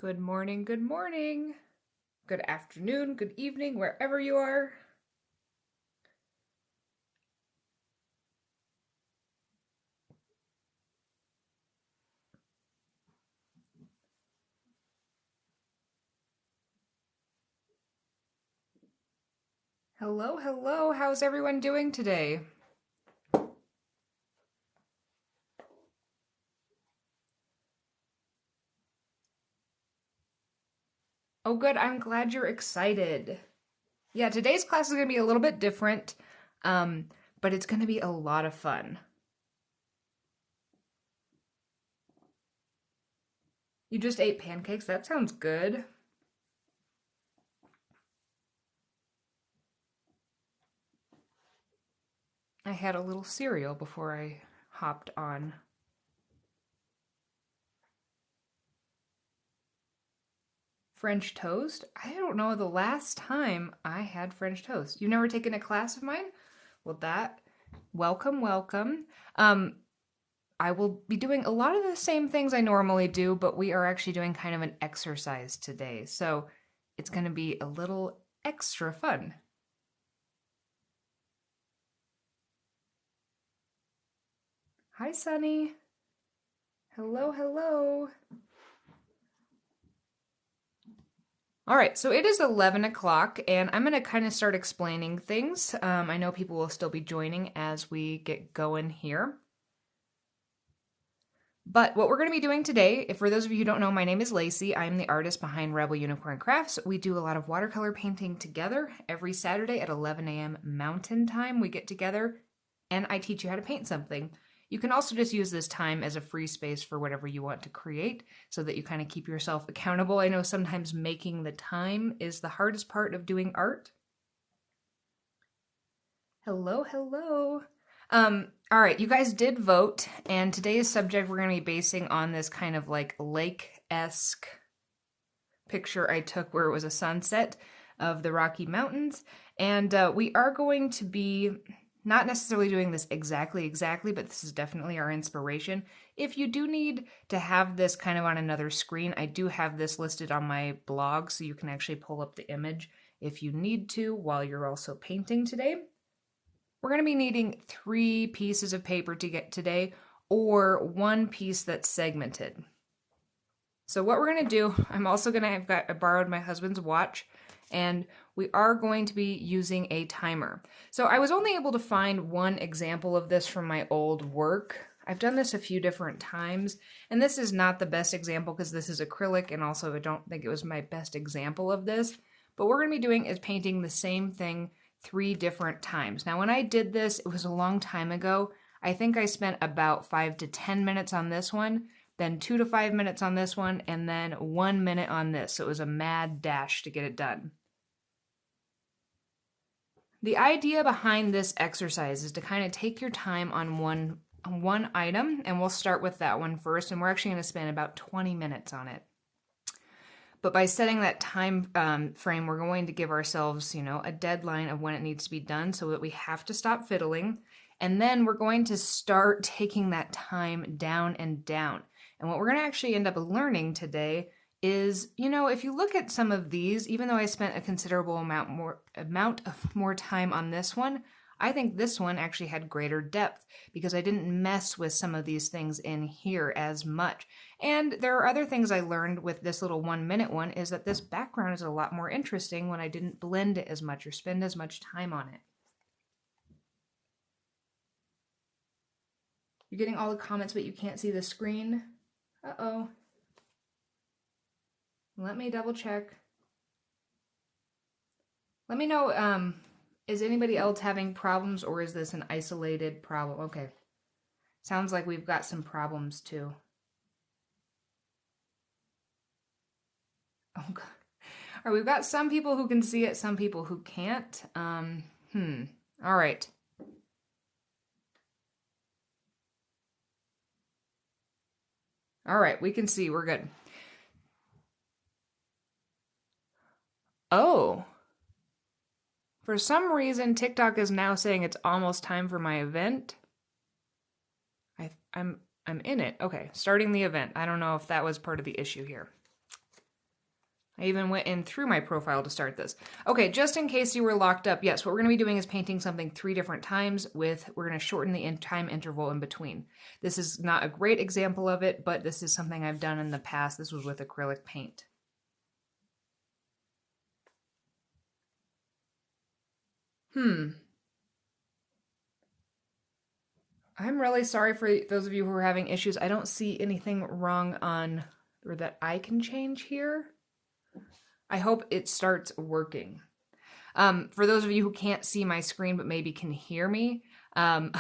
Good morning, good afternoon, good evening, wherever you are. Hello, how's everyone doing today? Oh, good, I'm glad you're excited. Yeah, today's class is going to be a little bit different, um, but it's going to be a lot of fun. You just ate pancakes? That sounds good. I had a little cereal before I hopped on. French toast? I don't know the last time I had French toast. You've never taken a class of mine? Well, welcome. Um, I will be doing a lot of the same things I normally do, but we are actually doing kind of an exercise today. So it's going to be a little extra fun. Hi, Sunny. Hello. All right, so it is 11 o'clock, and I'm going to kind of start explaining things. I know people will still be joining as we get going here. But what we're going to be doing today, if for those of you who don't know, my name is Lacey. I'm the artist behind Rebel Unicorn Crafts. We do a lot of watercolor painting together. Every Saturday at 11 a.m. Mountain Time, we get together and I teach you how to paint something. You can also just use this time as a free space for whatever you want to create so that you kind of keep yourself accountable. I know sometimes making the time is the hardest part of doing art. Hello. All right, you guys did vote, and today's subject we're going to be basing on this kind of like lake-esque picture I took where it was a sunset of the Rocky Mountains. And we are going to be not necessarily doing this exactly, but this is definitely our inspiration. If you do need to have this kind of on another screen, I do have this listed on my blog, so you can actually pull up the image if you need to while you're also painting today. We're going to be needing 3 pieces of paper to get today, or 1 piece that's segmented. So what we're going to do, I borrowed my husband's watch, and we are going to be using a timer. So I was only able to find 1 example of this from my old work. I've done this a few different times, and this is not the best example because this is acrylic, and also I don't think it was my best example of this. But what we're going to be doing is painting the same thing 3 different times. Now, when I did this, it was a long time ago. I think I spent about 5 to 10 minutes on this one, then 2 to 5 minutes on this one, and then 1 minute on this. So it was a mad dash to get it done. The idea behind this exercise is to kind of take your time on one item, and we'll start with that one first, and we're actually going to spend about 20 minutes on it. But by setting that time frame, we're going to give ourselves, a deadline of when it needs to be done so that we have to stop fiddling. And then we're going to start taking that time down and down. And what we're going to actually end up learning today is, if you look at some of these, even though I spent a considerable amount of more time on this one, I think this one actually had greater depth because I didn't mess with some of these things in here as much. And there are other things I learned with this little 1 minute one is that this background is a lot more interesting when I didn't blend it as much or spend as much time on it. You're getting all the comments, but you can't see the screen. Uh-oh. Let me double check. Let me know, is anybody else having problems or is this an isolated problem? Okay. Sounds like we've got some problems too. Oh, God. All right, we've got some people who can see it, some people who can't. All right. All right, we can see. We're good. Oh. For some reason, TikTok is now saying it's almost time for my event. I'm in it. Okay, starting the event. I don't know if that was part of the issue here. I even went in through my profile to start this. Okay, just in case you were locked up, yes, what we're going to be doing is painting something 3 different times we're going to shorten the time interval in between. This is not a great example of it, but this is something I've done in the past. This was with acrylic paint. I'm really sorry for those of you who are having issues. I don't see anything wrong on, or that I can change here. I hope it starts working. For those of you who can't see my screen but maybe can hear me, I've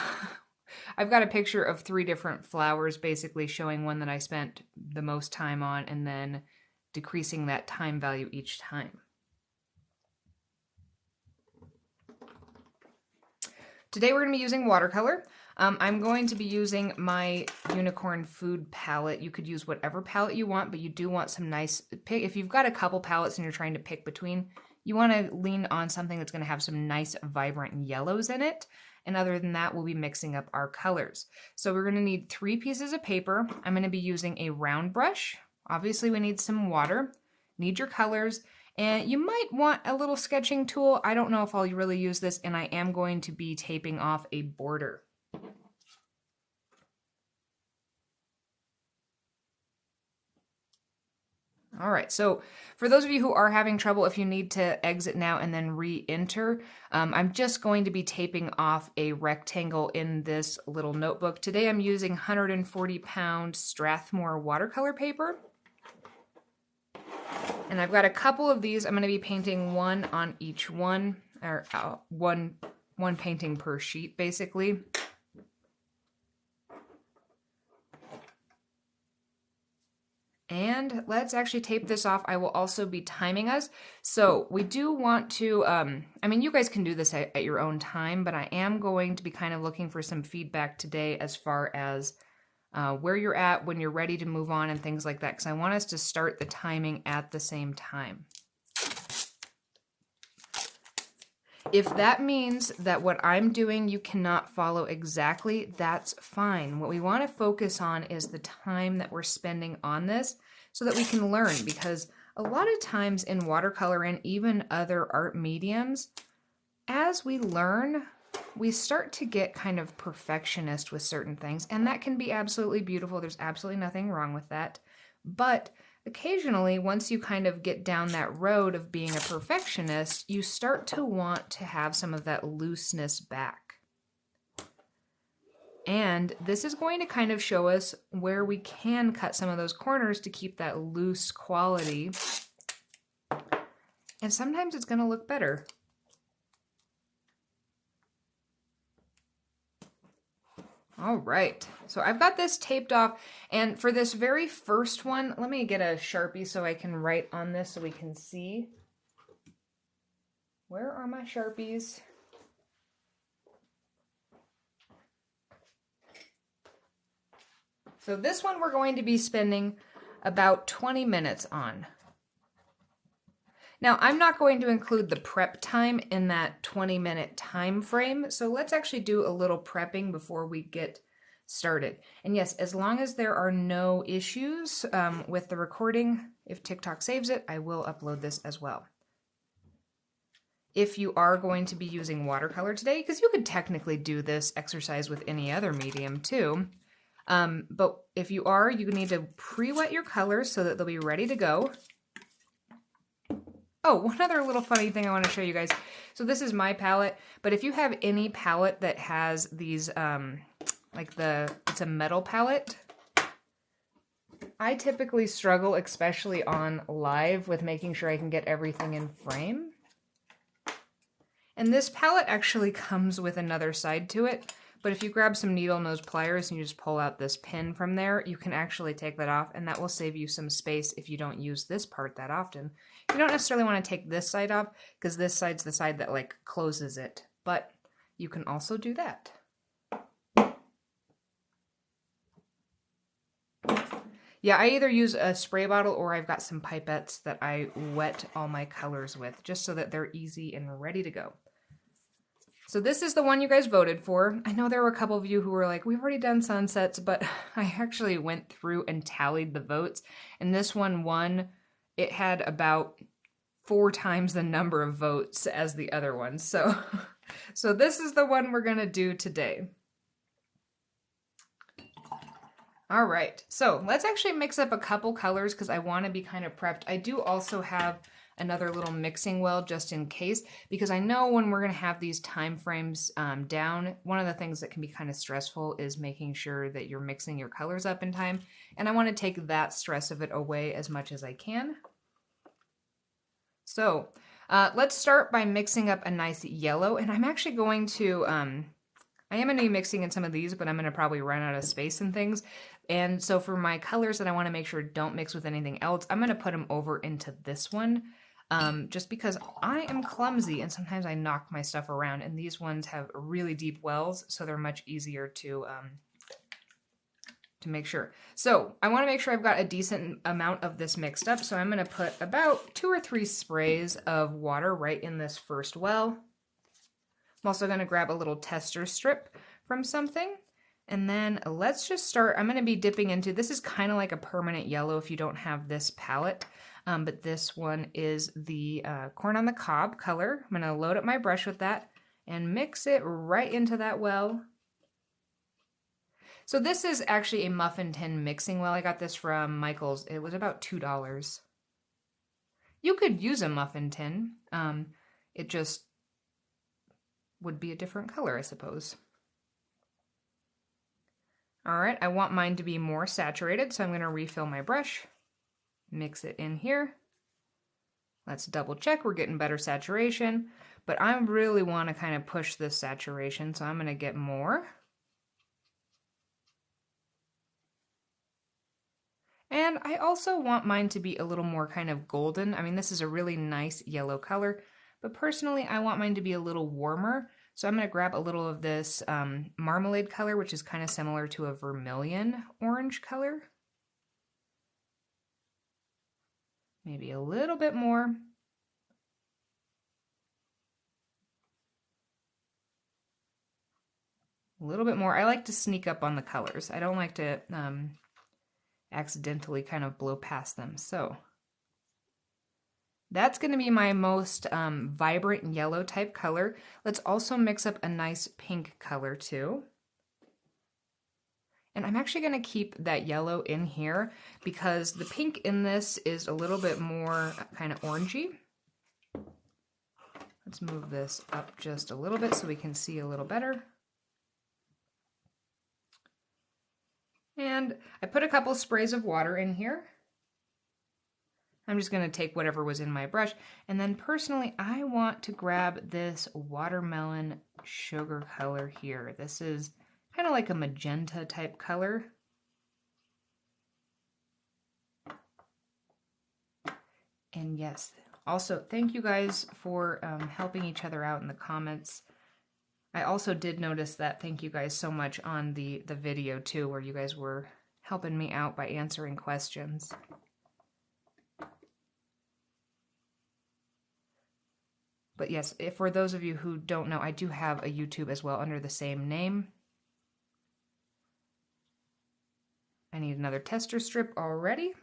got a picture of 3 different flowers, basically showing one that I spent the most time on and then decreasing that time value each time. Today we're going to be using watercolor. I'm going to be using my Unicorn Food palette. You could use whatever palette you want, but you do want some nice pick. If you've got a couple palettes and you're trying to pick between, you want to lean on something that's going to have some nice vibrant yellows in it. And other than that, we'll be mixing up our colors. So we're going to need 3 pieces of paper. I'm going to be using a round brush. Obviously, we need some water. Need your colors. And you might want a little sketching tool. I don't know if I'll really use this, and I am going to be taping off a border. All right, so for those of you who are having trouble, if you need to exit now and then re-enter, I'm just going to be taping off a rectangle in this little notebook. Today I'm using 140-pound Strathmore watercolor paper. And I've got a couple of these. I'm going to be painting one on each one, or one painting per sheet, basically. And let's actually tape this off. I will also be timing us. So we do want to, I mean, you guys can do this at your own time, but I am going to be kind of looking for some feedback today as far as where you're at when you're ready to move on and things like that, because I want us to start the timing at the same time. If that means that what I'm doing you cannot follow exactly, that's fine. What we want to focus on is the time that we're spending on this so that we can learn, because a lot of times in watercolor and even other art mediums, as we learn, we start to get kind of perfectionist with certain things, and that can be absolutely beautiful. There's absolutely nothing wrong with that. But occasionally, once you kind of get down that road of being a perfectionist, you start to want to have some of that looseness back. And this is going to kind of show us where we can cut some of those corners to keep that loose quality. And sometimes it's going to look better. All right, so I've got this taped off, and for this very first one, let me get a Sharpie so I can write on this so we can see. Where are my Sharpies? So this one we're going to be spending about 20 minutes on. Now, I'm not going to include the prep time in that 20-minute time frame, so let's actually do a little prepping before we get started. And yes, as long as there are no issues with the recording, if TikTok saves it, I will upload this as well. If you are going to be using watercolor today, because you could technically do this exercise with any other medium too, but if you are, you need to pre-wet your colors so that they'll be ready to go. Oh, one other little funny thing I want to show you guys. So this is my palette, but if you have any palette that has these, it's a metal palette, I typically struggle, especially on live, with making sure I can get everything in frame. And this palette actually comes with another side to it, but if you grab some needle nose pliers and you just pull out this pin from there, you can actually take that off, and that will save you some space if you don't use this part that often. You don't necessarily want to take this side off, because this side's the side that like closes it, but you can also do that. Yeah, I either use a spray bottle or I've got some pipettes that I wet all my colors with, just so that they're easy and ready to go. So this is the one you guys voted for. I know there were a couple of you who were like, we've already done sunsets, but I actually went through and tallied the votes, and this one won it had about 4 times the number of votes as the other one. So, so this is the one we're gonna do today. All right, so let's actually mix up a couple colors because I want to be kind of prepped. I do also have another little mixing well just in case, because I know when we're going to have these time frames down, one of the things that can be kind of stressful is making sure that you're mixing your colors up in time, and I want to take that stress of it away as much as I can. So let's start by mixing up a nice yellow, and I'm actually going to... I am going to be mixing in some of these, but I'm going to probably run out of space and things. And so for my colors that I want to make sure don't mix with anything else, I'm going to put them over into this one. Just because I am clumsy and sometimes I knock my stuff around, and these ones have really deep wells, so they're much easier to make sure. So I want to make sure I've got a decent amount of this mixed up, so I'm going to put about 2 or 3 sprays of water right in this first well. I'm also going to grab a little tester strip from something. And then let's just start. I'm going to be dipping into, this is kind of like a permanent yellow if you don't have this palette. But this one is the corn on the cob color. I'm going to load up my brush with that and mix it right into that well. So this is actually a muffin tin mixing well. I got this from Michael's. It was about $2. You could use a muffin tin. It just would be a different color, I suppose. All right, I want mine to be more saturated, so I'm going to refill my brush, mix it in here. Let's double check we're getting better saturation, but I really want to kind of push this saturation, so I'm going to get more. And I also want mine to be a little more kind of golden. I mean, this is a really nice yellow color, but personally, I want mine to be a little warmer. So I'm going to grab a little of this marmalade color, which is kind of similar to a vermilion orange color. Maybe a little bit more. A little bit more. I like to sneak up on the colors. I don't like to accidentally kind of blow past them. So that's going to be my most vibrant yellow type color. Let's also mix up a nice pink color too. And I'm actually going to keep that yellow in here because the pink in this is a little bit more kind of orangey. Let's move this up just a little bit so we can see a little better. And I put a couple sprays of water in here. I'm just going to take whatever was in my brush. And then personally, I want to grab this watermelon sugar color here. This is kind of like a magenta type color. And yes, also thank you guys for helping each other out in the comments. I also did notice that. Thank you guys so much on the video too, where you guys were helping me out by answering questions. But yes, if for those of you who don't know, I do have a YouTube as well under the same name. I need another tester strip already.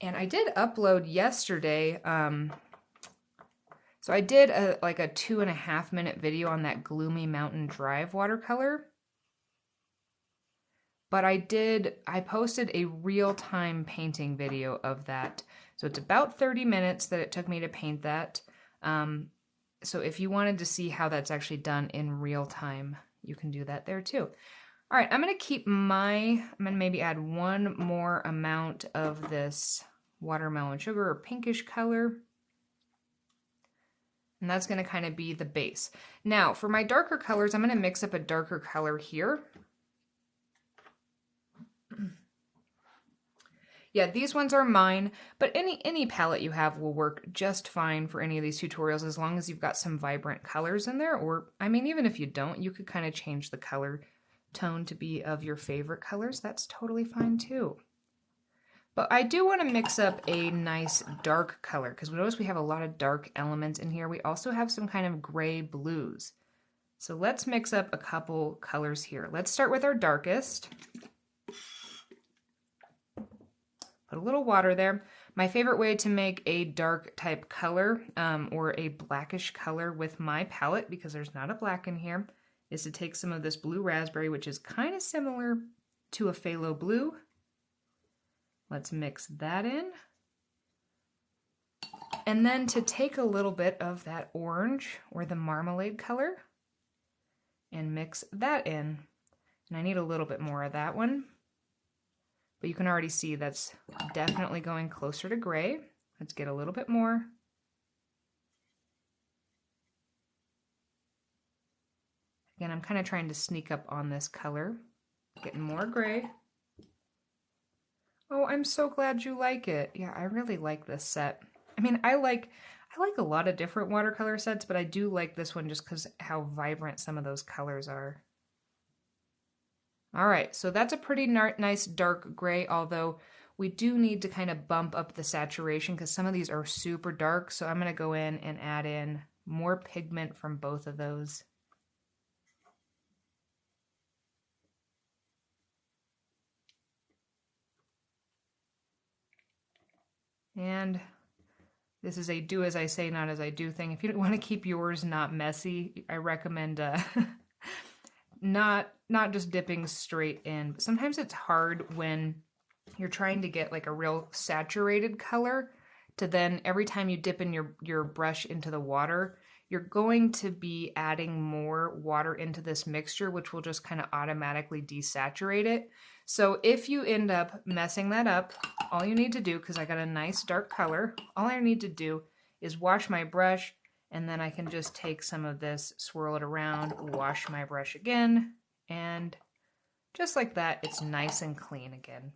And I did upload yesterday, so I did like a 2.5 minute video on that Gloomy Mountain Drive watercolor. But I posted a real-time painting video of that. So it's about 30 minutes that it took me to paint that. So if you wanted to see how that's actually done in real time, you can do that there too. All right, I'm going to maybe add one more amount of this watermelon sugar or pinkish color. And that's going to kind of be the base. Now, for my darker colors, I'm going to mix up a darker color here. Yeah, these ones are mine, but any palette you have will work just fine for any of these tutorials as long as you've got some vibrant colors in there. Or, I mean, even if you don't, you could kind of change the color tone to be of your favorite colors. That's totally fine too. But I do want to mix up a nice dark color because we notice we have a lot of dark elements in here. We also have some kind of gray blues. So let's mix up a couple colors here. Let's start with our darkest. Put a little water there. My favorite way to make a dark type color or a blackish color with my palette, because there's not a black in here, is to take some of this blue raspberry, which is kind of similar to a phthalo blue. Let's mix that in. And then to take a little bit of that orange or the marmalade color and mix that in. And I need a little bit more of that one. But you can already see that's definitely going closer to gray. Let's get a little bit more. Again, I'm kind of trying to sneak up on this color. Getting more gray. Oh, I'm so glad you like it. Yeah, I really like this set. I mean, I like a lot of different watercolor sets, but I do like this one just because how vibrant some of those colors are. All right, so that's a pretty nice dark gray, although we do need to kind of bump up the saturation because some of these are super dark. So I'm going to go in and add in more pigment from both of those. And this is a do as I say, not as I do thing. If you want to keep yours not messy, I recommend not just dipping straight in. But sometimes it's hard when you're trying to get like a real saturated color to then every time you dip in your brush into the water, you're going to be adding more water into this mixture, which will just kind of automatically desaturate it. So if you end up messing that up, all you need to do, because I got a nice dark color, all I need to do is wash my brush, and then I can just take some of this, swirl it around, wash my brush again, and just like that, it's nice and clean again.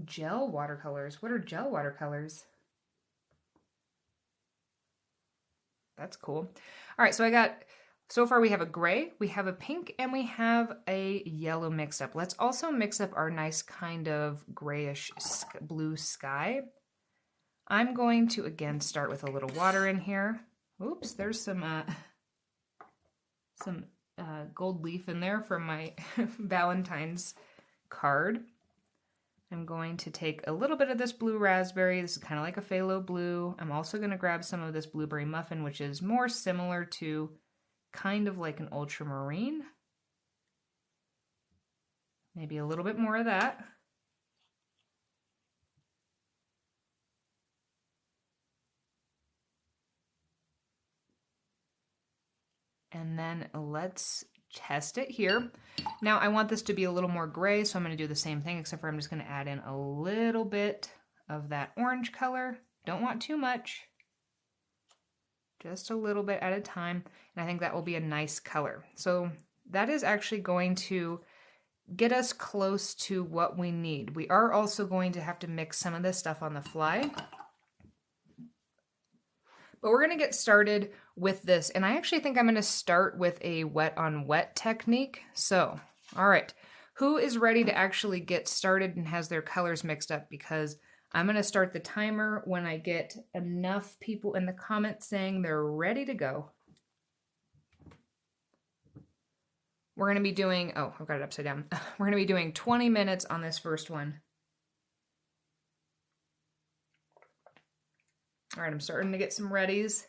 Gel watercolors. What are gel watercolors? That's cool. All right, so far we have a gray, we have a pink, and we have a yellow mixed up. Let's also mix up our nice kind of grayish blue sky. I'm going to, again, start with a little water in here. Oops, there's some gold leaf in there from my Valentine's card. I'm going to take a little bit of this blue raspberry. This is kind of like a phthalo blue. I'm also going to grab some of this blueberry muffin, which is more similar to kind of like an ultramarine. Maybe a little bit more of that. And then let's test it here. Now I want this to be a little more gray, so I'm going to do the same thing, except for I'm just going to add in a little bit of that orange color. Don't want too much. Just a little bit at a time, and I think that will be a nice color. So that is actually going to get us close to what we need. We are also going to have to mix some of this stuff on the fly. But we're going to get started with this, and I actually think I'm going to start with a wet on wet technique. So, all right, who is ready to actually get started and has their colors mixed up? Because I'm going to start the timer when I get enough people in the comments saying they're ready to go. We're going to be doing, oh, I've got it upside down. We're going to be doing 20 minutes on this first one. All right, I'm starting to get some readies.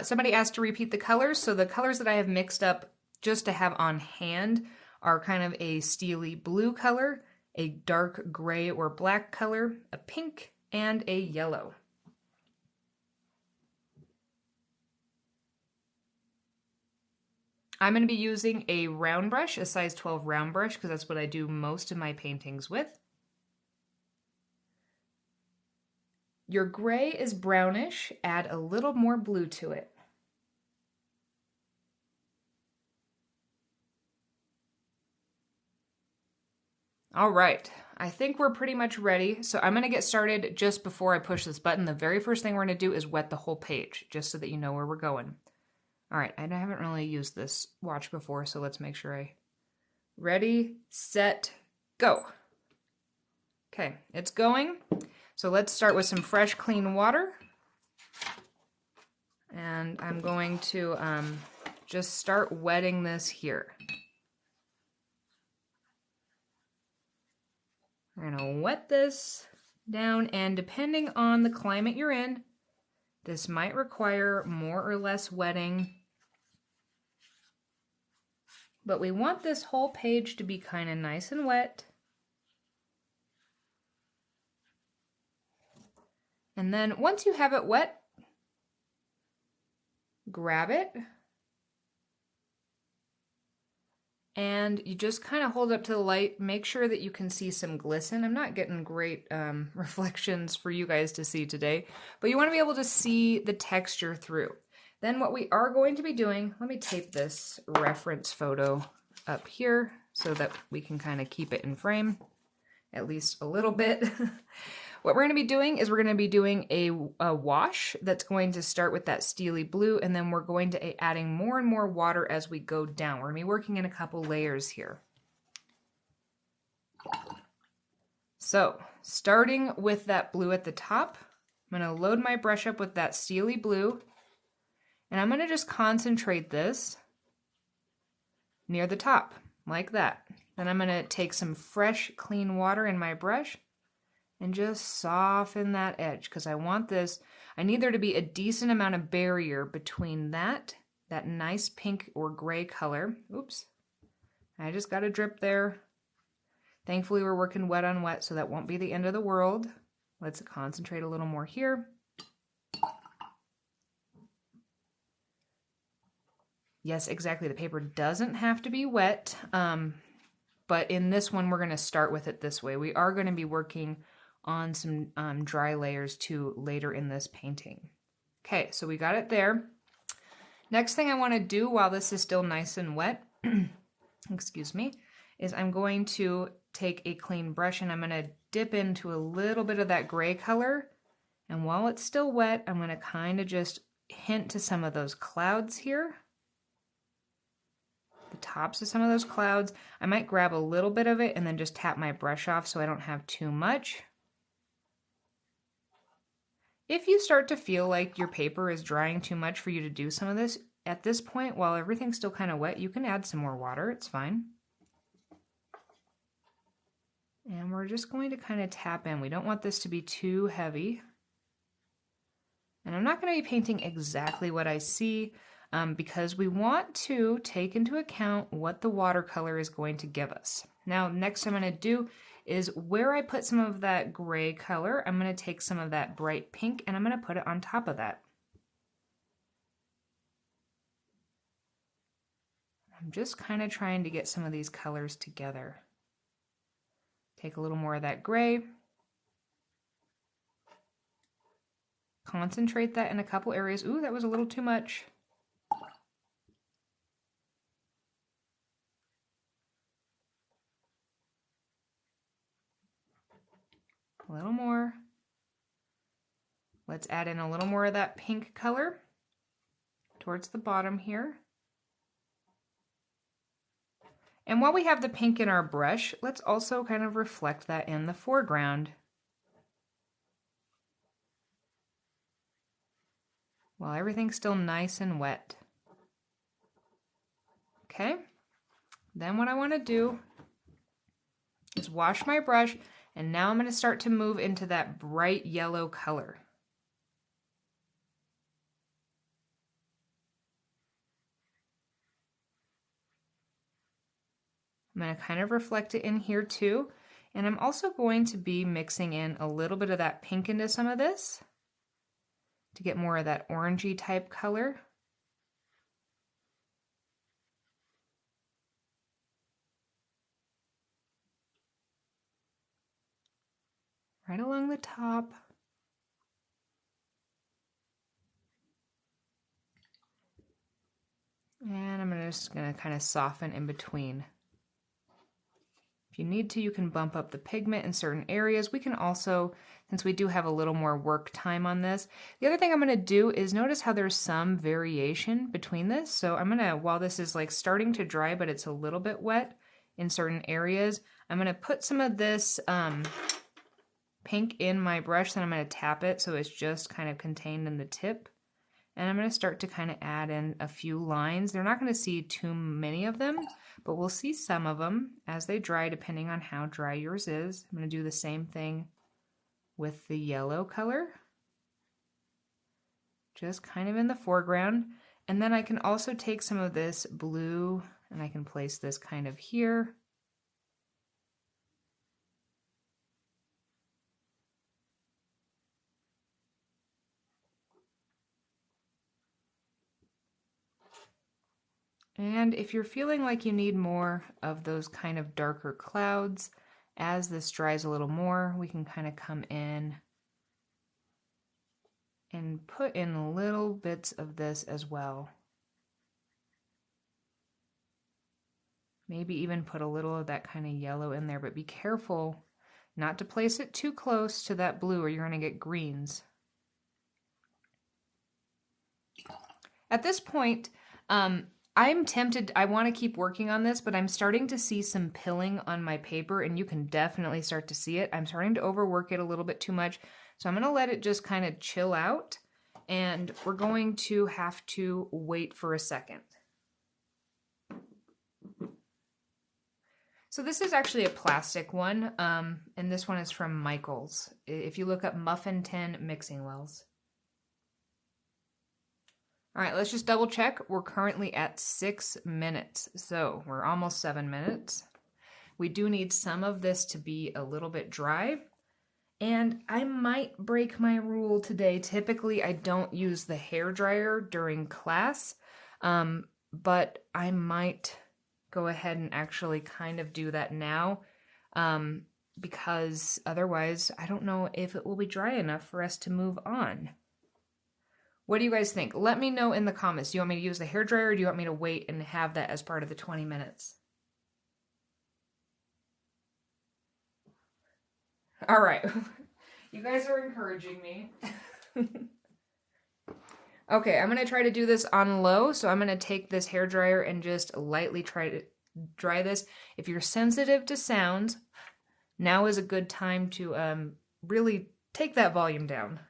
Somebody asked to repeat the colors. So the colors that I have mixed up just to have on hand are kind of a steely blue color, a dark gray or black color, a pink, and a yellow. I'm going to be using a round brush, a size 12 round brush, because that's what I do most of my paintings with. Your gray is brownish, add a little more blue to it. All right, I think we're pretty much ready. So I'm gonna get started just before I push this button. The very first thing we're gonna do is wet the whole page, just so that you know where we're going. All right, I haven't really used this watch before, so let's make sure I Ready, set, go. Okay, it's going. So let's start with some fresh, clean water. And I'm going to just start wetting this here. We're gonna wet this down, and depending on the climate you're in, this might require more or less wetting. But we want this whole page to be kind of nice and wet. And then once you have it wet, grab it. And you just kind of hold it up to the light. Make sure that you can see some glisten. I'm not getting great reflections for you guys to see today, but you want to be able to see the texture through. Then what we are going to be doing, let me tape this reference photo up here so that we can kind of keep it in frame, at least a little bit. What we're going to be doing is we're going to be doing a wash that's going to start with that steely blue, and then we're going to be adding more and more water as we go down. We're going to be working in a couple layers here. So, starting with that blue at the top, I'm going to load my brush up with that steely blue, and I'm going to just concentrate this near the top, like that. Then I'm going to take some fresh, clean water in my brush and just soften that edge, because I want this, I need there to be a decent amount of barrier between that nice pink or gray color. Oops, I just got a drip there. Thankfully we're working wet on wet, so that won't be the end of the world. Let's concentrate a little more here. Yes, exactly, the paper doesn't have to be wet, but in this one we're going to start with it this way. We are going to be working on some dry layers too later in this painting. Okay, so we got it there. Next thing I want to do while this is still nice and wet, excuse me, is I'm going to take a clean brush and I'm going to dip into a little bit of that gray color. And while it's still wet, I'm going to kind of just hint to some of those clouds here. The tops of some of those clouds. I might grab a little bit of it and then just tap my brush off so I don't have too much. If you start to feel like your paper is drying too much for you to do some of this, at this point, while everything's still kind of wet, you can add some more water, it's fine. And we're just going to kind of tap in. We don't want this to be too heavy. And I'm not going to be painting exactly what I see because we want to take into account what the watercolor is going to give us. Now, next I'm going to do is where I put some of that gray color, I'm going to take some of that bright pink and I'm going to put it on top of that. I'm just kind of trying to get some of these colors together. Take a little more of that gray. Concentrate that in a couple areas. Ooh, that was a little too much. A little more. Let's add in a little more of that pink color towards the bottom here. And while we have the pink in our brush, let's also kind of reflect that in the foreground. While everything's still nice and wet. Okay, then what I want to do is wash my brush, and now I'm going to start to move into that bright yellow color. I'm going to kind of reflect it in here too, and I'm also going to be mixing in a little bit of that pink into some of this to get more of that orangey type color. Right along the top. And I'm just going to kind of soften in between. If you need to, you can bump up the pigment in certain areas. We can also, since we do have a little more work time on this, the other thing I'm going to do is notice how there's some variation between this. So I'm going to, while this is like starting to dry, but it's a little bit wet, in certain areas. I'm going to put some of this pink in my brush, then I'm going to tap it so it's just kind of contained in the tip. And I'm going to start to kind of add in a few lines. They're not going to see too many of them, but we'll see some of them as they dry depending on how dry yours is. I'm going to do the same thing with the yellow color, just kind of in the foreground. And then I can also take some of this blue and I can place this kind of here. And if you're feeling like you need more of those kind of darker clouds, as this dries a little more, we can kind of come in and put in little bits of this as well. Maybe even put a little of that kind of yellow in there, but be careful not to place it too close to that blue or you're going to get greens. At this point, I'm tempted, I want to keep working on this, but I'm starting to see some pilling on my paper, and you can definitely start to see it. I'm starting to overwork it a little bit too much, so I'm going to let it just kind of chill out, and we're going to have to wait for a second. So this is actually a plastic one, and this one is from Michaels. If you look up muffin tin mixing wells. All right, let's just double check. We're currently at 6 minutes, so we're almost 7 minutes. We do need some of this to be a little bit dry, and I might break my rule today. Typically, I don't use the hair dryer during class, but I might go ahead and actually kind of do that now, because otherwise, I don't know if it will be dry enough for us to move on. What do you guys think? Let me know in the comments. Do you want me to use the hairdryer, or do you want me to wait and have that as part of the 20 minutes? All right. You guys are encouraging me. Okay, I'm going to try to do this on low, so I'm going to take this hairdryer and just lightly try to dry this. If you're sensitive to sounds, now is a good time to really take that volume down.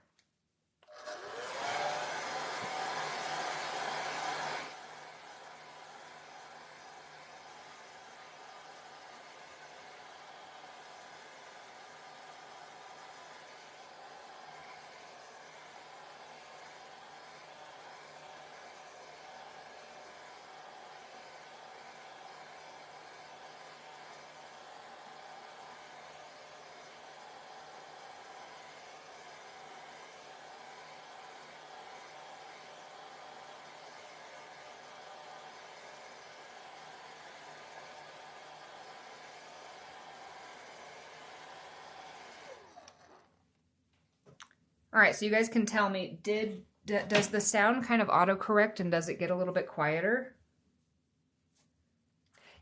All right, so you guys can tell me, does the sound kind of autocorrect and does it get a little bit quieter?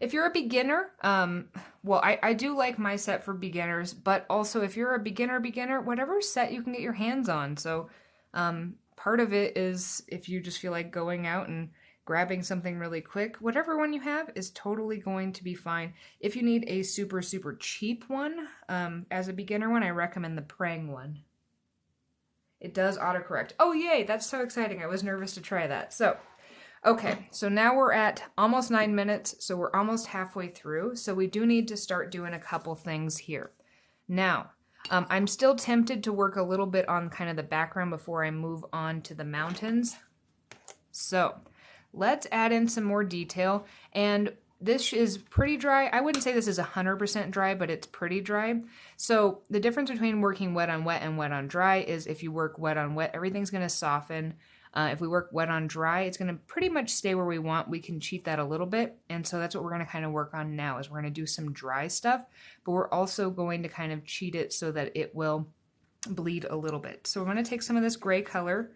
If you're a beginner, well, I do like my set for beginners, but also if you're a beginner, whatever set you can get your hands on. So part of it is if you just feel like going out and grabbing something really quick, whatever one you have is totally going to be fine. If you need a super cheap one, as a beginner one, I recommend the Prang one. It does autocorrect. Oh, yay, that's so exciting. I was nervous to try that. So, okay, so now we're at almost 9 minutes, so we're almost halfway through. So we do need to start doing a couple things here. Now, I'm still tempted to work a little bit on kind of the background before I move on to the mountains. So let's add in some more detail. And this is pretty dry. I wouldn't say this is 100% dry, but it's pretty dry. So the difference between working wet on wet and wet on dry is if you work wet on wet, everything's going to soften. If we work wet on dry, it's going to pretty much stay where we want. We can cheat that a little bit. And so that's what we're going to kind of work on now is we're going to do some dry stuff, but we're also going to kind of cheat it so that it will bleed a little bit. So we're going to take some of this gray color.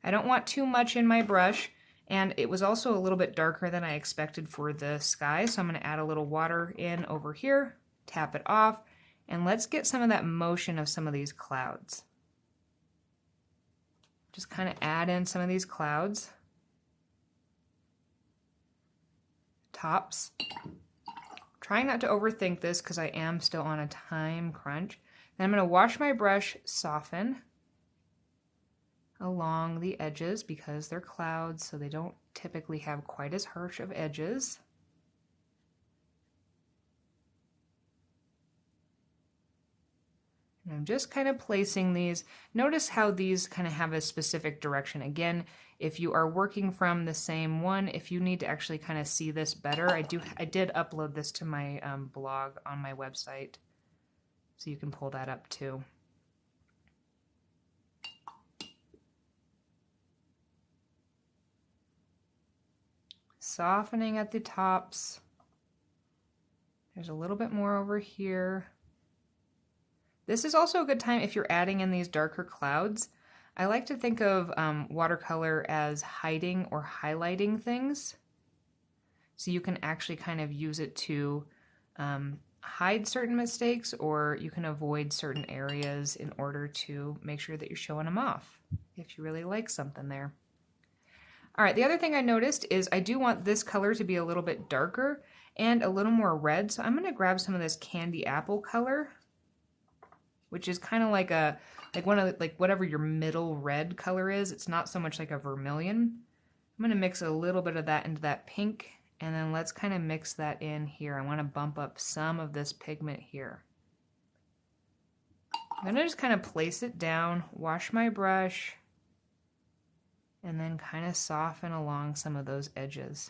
I don't want too much in my brush. And it was also a little bit darker than I expected for the sky, so I'm going to add a little water in over here, tap it off, and let's get some of that motion of some of these clouds. Just kind of add in some of these clouds. Tops. trying not to overthink this because I am still on a time crunch. Then I'm going to wash my brush, soften along the edges because they're clouds, so they don't typically have quite as harsh of edges. And I'm just kind of placing these. Notice how these kind of have a specific direction. Again, if you are working from the same one, if you need to actually kind of see this better, I did upload this to my blog on my website, so you can pull that up too. Softening at the tops. There's a little bit more over here. This is also a good time if you're adding in these darker clouds. I like to think of watercolor as hiding or highlighting things. So you can actually kind of use it to hide certain mistakes, or you can avoid certain areas in order to make sure that you're showing them off if you really like something there. All right, the other thing I noticed is I do want this color to be a little bit darker and a little more red. So I'm going to grab some of this candy apple color, which is kind of like whatever your middle red color is. It's not so much like a vermilion. I'm going to mix a little bit of that into that pink, and then let's kind of mix that in here. I want to bump up some of this pigment here. I'm going to just kind of place it down, wash my brush, and then kind of soften along some of those edges.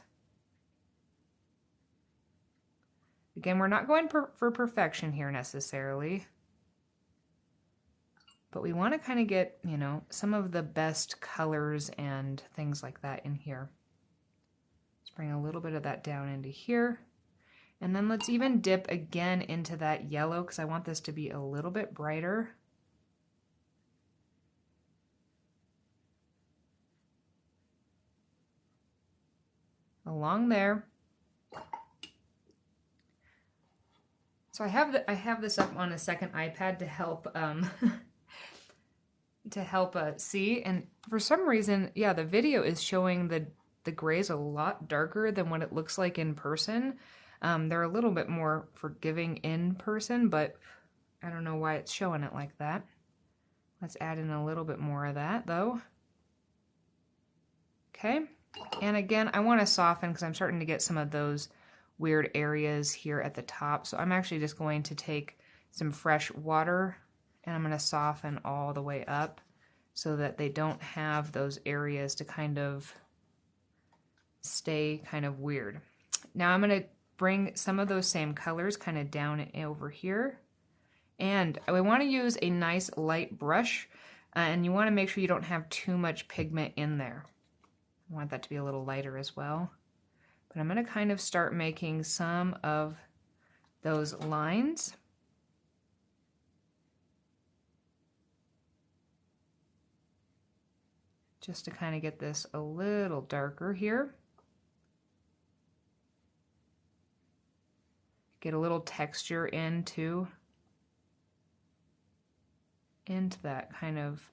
Again, we're not going for perfection here necessarily, but we want to kind of get, you know, some of the best colors and things like that in here. Let's bring a little bit of that down into here. And then let's even dip again into that yellow because I want this to be a little bit brighter. Along there. So I have this up on a second iPad to help see, and for some reason, yeah, the video is showing the grays a lot darker than what it looks like in person. They're a little bit more forgiving in person, but I don't know why it's showing it like that. Let's add in a little bit more of that though. Okay, and again, I want to soften because I'm starting to get some of those weird areas here at the top. So I'm actually just going to take some fresh water and I'm going to soften all the way up so that they don't have those areas to kind of stay kind of weird. Now I'm going to bring some of those same colors kind of down over here. And we want to use a nice light brush, and you want to make sure you don't have too much pigment in there. I want that to be a little lighter as well. But I'm going to kind of start making some of those lines. Just to kind of get this a little darker here. Get a little texture into that kind of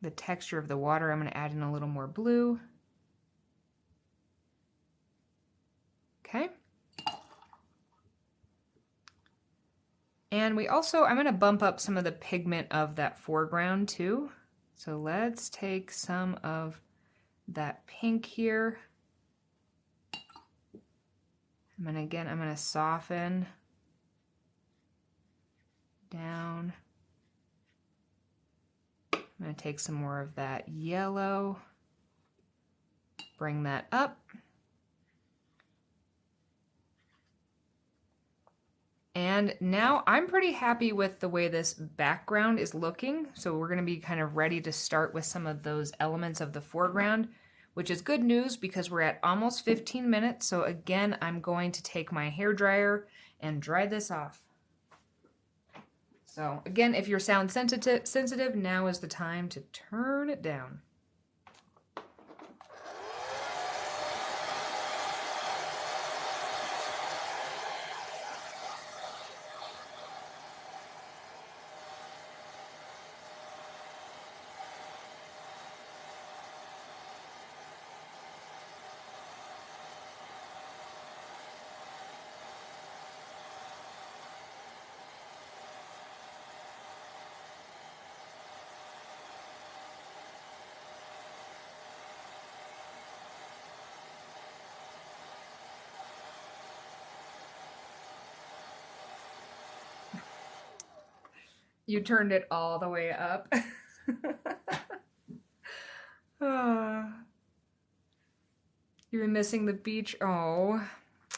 the texture of the water. I'm going to add in a little more blue. Okay. And we also, I'm going to bump up some of the pigment of that foreground too. So let's take some of that pink here. I'm going to soften down. I'm going to take some more of that yellow, bring that up. And now I'm pretty happy with the way this background is looking. So we're going to be kind of ready to start with some of those elements of the foreground, which is good news because we're at almost 15 minutes. So again, I'm going to take my hairdryer and dry this off. So again, if you're sound sensitive, now is the time to turn it down. You turned it all the way up. You're missing the beach. Oh.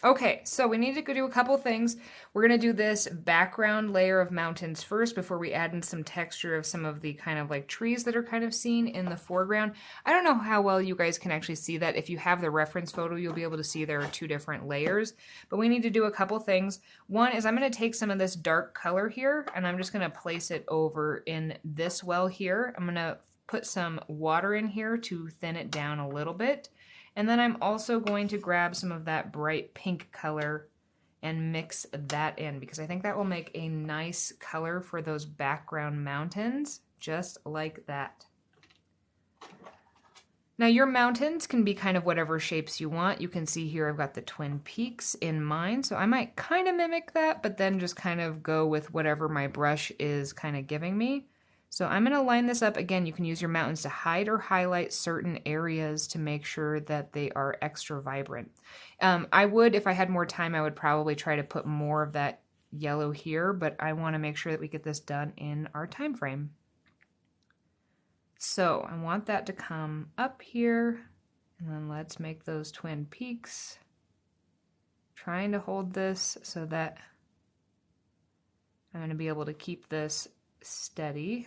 Okay, so we need to go do a couple things. We're going to do this background layer of mountains first before we add in some texture of some of the kind of like trees that are kind of seen in the foreground. I don't know how well you guys can actually see that. If you have the reference photo, you'll be able to see there are two different layers. But we need to do a couple things. One is I'm going to take some of this dark color here, and I'm just going to place it over in this well here. I'm going to put some water in here to thin it down a little bit. And then I'm also going to grab some of that bright pink color and mix that in because I think that will make a nice color for those background mountains, just like that. Now your mountains can be kind of whatever shapes you want. You can see here I've got the Twin Peaks in mind, so I might kind of mimic that, but then just kind of go with whatever my brush is kind of giving me. So I'm going to line this up. Again, you can use your mountains to hide or highlight certain areas to make sure that they are extra vibrant. I would, if I had more time, I would probably try to put more of that yellow here, but I want to make sure that we get this done in our time frame. So I want that to come up here, and then let's make those Twin Peaks. Trying to hold this so that I'm going to be able to keep this steady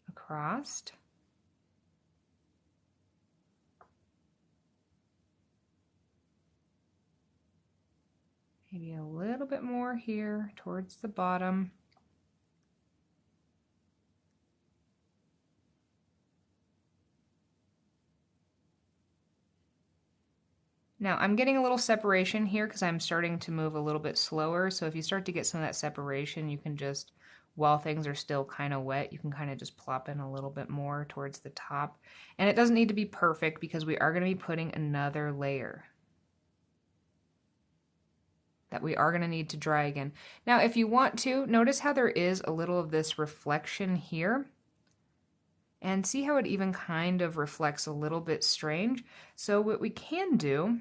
across. Maybe a little bit more here towards the bottom. Now I'm getting a little separation here because I'm starting to move a little bit slower. So if you start to get some of that separation, you can just, while things are still kind of wet, you can kind of just plop in a little bit more towards the top. And it doesn't need to be perfect because we are going to be putting another layer that we are going to need to dry again. Now, if you want to, notice how there is a little of this reflection here. And see how it even kind of reflects a little bit strange. So what we can do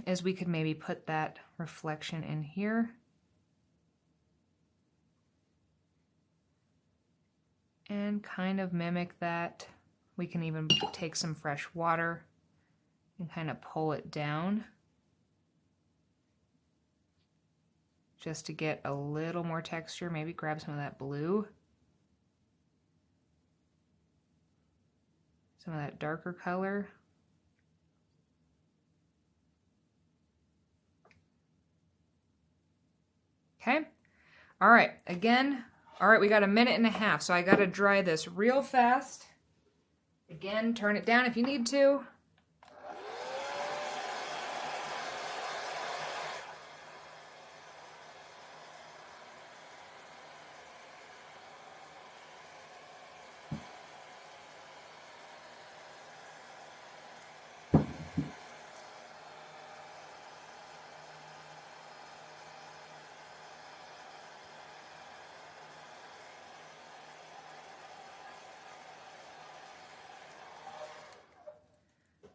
is we could maybe put that reflection in here. And kind of mimic that. We can even take some fresh water and kind of pull it down, just to get a little more texture. Maybe grab some of that blue, some of that darker color. Okay, all right, again, all right, we got a minute and a half, so I gotta dry this real fast. Again, turn it down if you need to.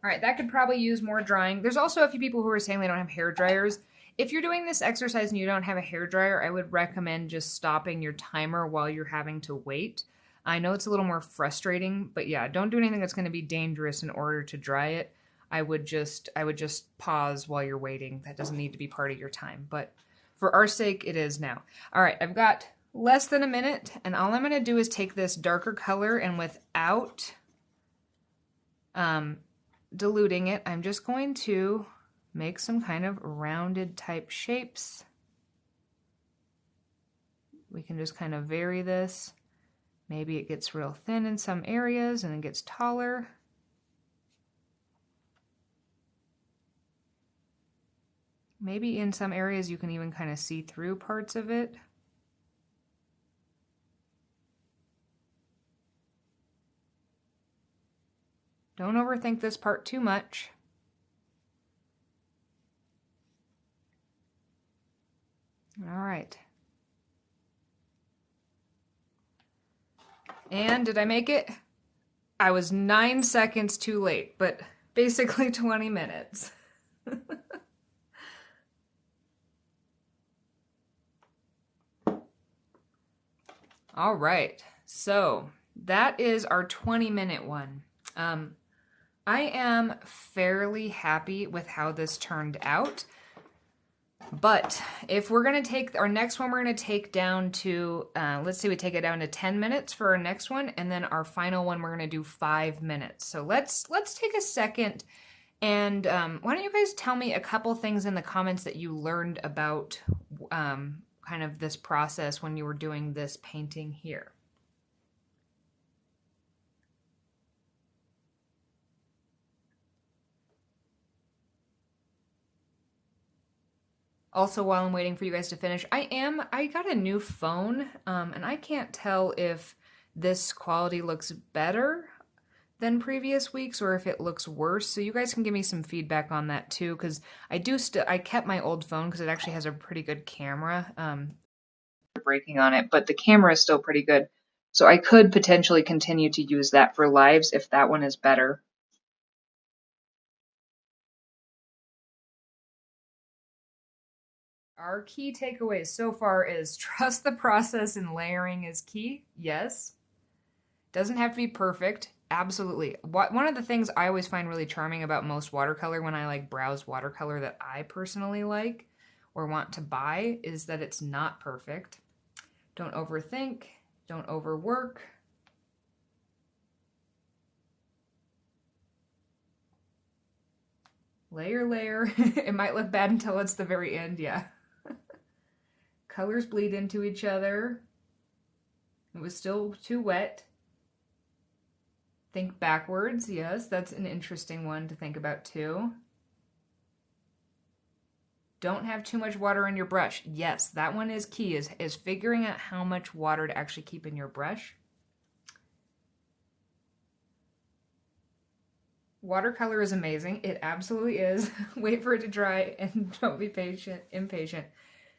All right, that could probably use more drying. There's also a few people who are saying they don't have hair dryers. If you're doing this exercise and you don't have a hair dryer, I would recommend just stopping your timer while you're having to wait. I know it's a little more frustrating, but yeah, don't do anything that's going to be dangerous in order to dry it. I would just pause while you're waiting. That doesn't need to be part of your time, but for our sake, it is now. All right, I've got less than a minute, and all I'm going to do is take this darker color, and without diluting it, I'm just going to make some kind of rounded type shapes. We can just kind of vary this. Maybe it gets real thin in some areas and then gets taller. Maybe in some areas you can even kind of see through parts of it. Don't overthink this part too much. All right. And did I make it? I was 9 seconds too late, but basically 20 minutes. All right, so that is our 20-minute one. I am fairly happy with how this turned out. But if we're going to take our next one, we're going to take down to, let's say we take it down to 10 minutes for our next one. And then our final one, we're going to do 5 minutes. So let's take a second. And why don't you guys tell me a couple things in the comments that you learned about kind of this process when you were doing this painting here. Also, while I'm waiting for you guys to finish, I got a new phone, and I can't tell if this quality looks better than previous weeks or if it looks worse. So you guys can give me some feedback on that too, because I kept my old phone because it actually has a pretty good camera. Breaking on it, but the camera is still pretty good. So I could potentially continue to use that for lives if that one is better. Our key takeaways so far is trust the process and layering is key. Yes. Doesn't have to be perfect. Absolutely. One of the things I always find really charming about most watercolor when I like browse watercolor that I personally like or want to buy is that it's not perfect. Don't overthink. Don't overwork. Layer, layer. It might look bad until it's the very end, yeah. Colors bleed into each other. It was still too wet. Think backwards, yes, that's an interesting one to think about too. Don't have too much water in your brush. Yes, that one is key, is figuring out how much water to actually keep in your brush. Watercolor is amazing. It absolutely is. Wait for it to dry and don't be impatient.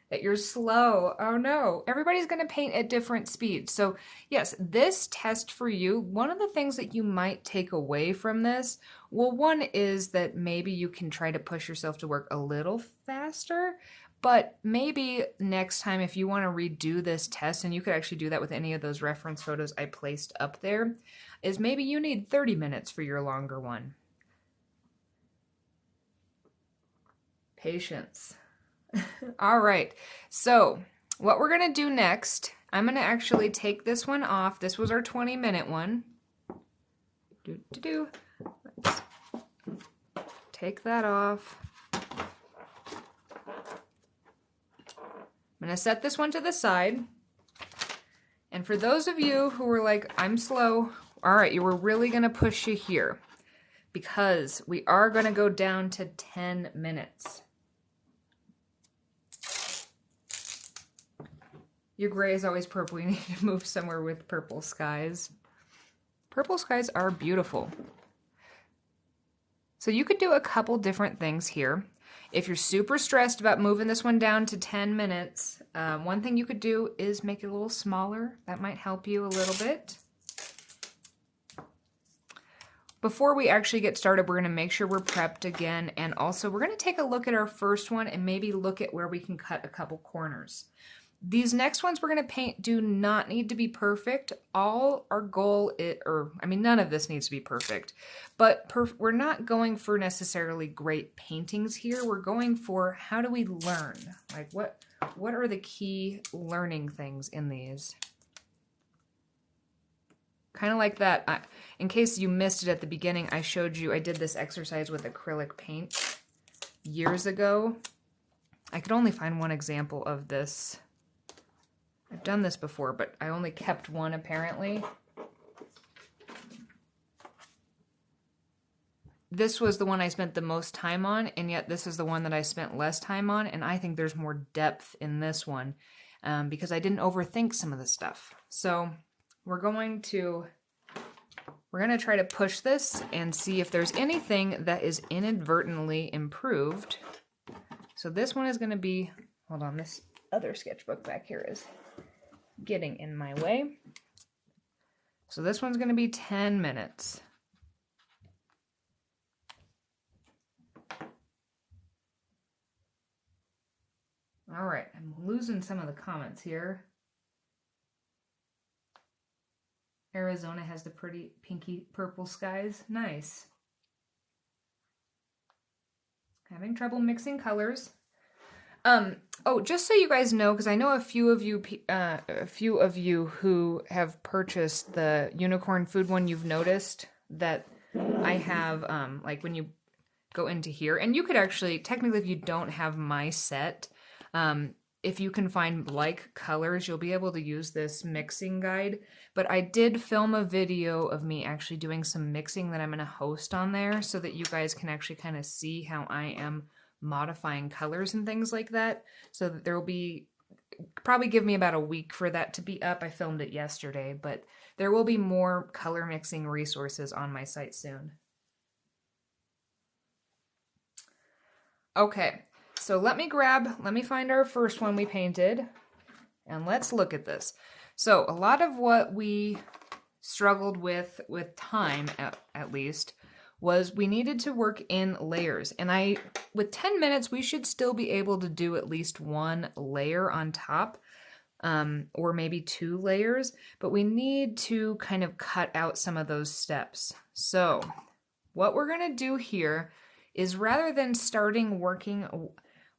That you're slow. Oh no. Everybody's going to paint at different speeds. So yes, this test for you, one of the things that you might take away from this, well, one is that maybe you can try to push yourself to work a little faster, but maybe next time if you want to redo this test, and you could actually do that with any of those reference photos I placed up there, is maybe you need 30 minutes for your longer one. Patience. All right, so what we're gonna do next, I'm gonna actually take this one off. This was our 20-minute one. Let's take that off. I'm gonna set this one to the side. And for those of you who were like, I'm slow, all right, you were really gonna push you here because we are gonna go down to 10 minutes. Your gray is always purple. You need to move somewhere with purple skies. Purple skies are beautiful. So you could do a couple different things here. If you're super stressed about moving this one down to 10 minutes, one thing you could do is make it a little smaller. That might help you a little bit. Before we actually get started, we're going to make sure we're prepped again. And also, we're going to take a look at our first one and maybe look at where we can cut a couple corners. These next ones we're going to paint do not need to be perfect. All our goal is, none of this needs to be perfect, but we're not going for necessarily great paintings here. We're going for how do we learn? Like what are the key learning things in these? Kind of like that. In case you missed it at the beginning, I showed you, I did this exercise with acrylic paint years ago. I could only find one example of this. I've done this before, but I only kept one apparently. This was the one I spent the most time on, and yet this is the one that I spent less time on, and I think there's more depth in this one because I didn't overthink some of the stuff. So we're going to try to push this and see if there's anything that is inadvertently improved. So this one is going to be, hold on, this other sketchbook back here is getting in my way. So this one's going to be 10 minutes. All right, I'm losing some of the comments here. Arizona has the pretty pinky purple skies. Nice. Having trouble mixing colors. Oh, just so you guys know, because I know a few of you who have purchased the unicorn food one, you've noticed that I have, like when you go into here, and you could actually, technically if you don't have my set, if you can find like colors, you'll be able to use this mixing guide. But I did film a video of me actually doing some mixing that I'm going to host on there so that you guys can actually kind of see how I am modifying colors and things like that. So that there will be, probably give me about a week for that to be up. I filmed it yesterday, but there will be more color mixing resources on my site soon. Okay, so let me find our first one we painted, and let's look at this. So a lot of what we struggled with time, at least, was we needed to work in layers. And with 10 minutes, we should still be able to do at least one layer on top, or maybe 2 layers, but we need to kind of cut out some of those steps. So what we're gonna do here is, rather than starting working,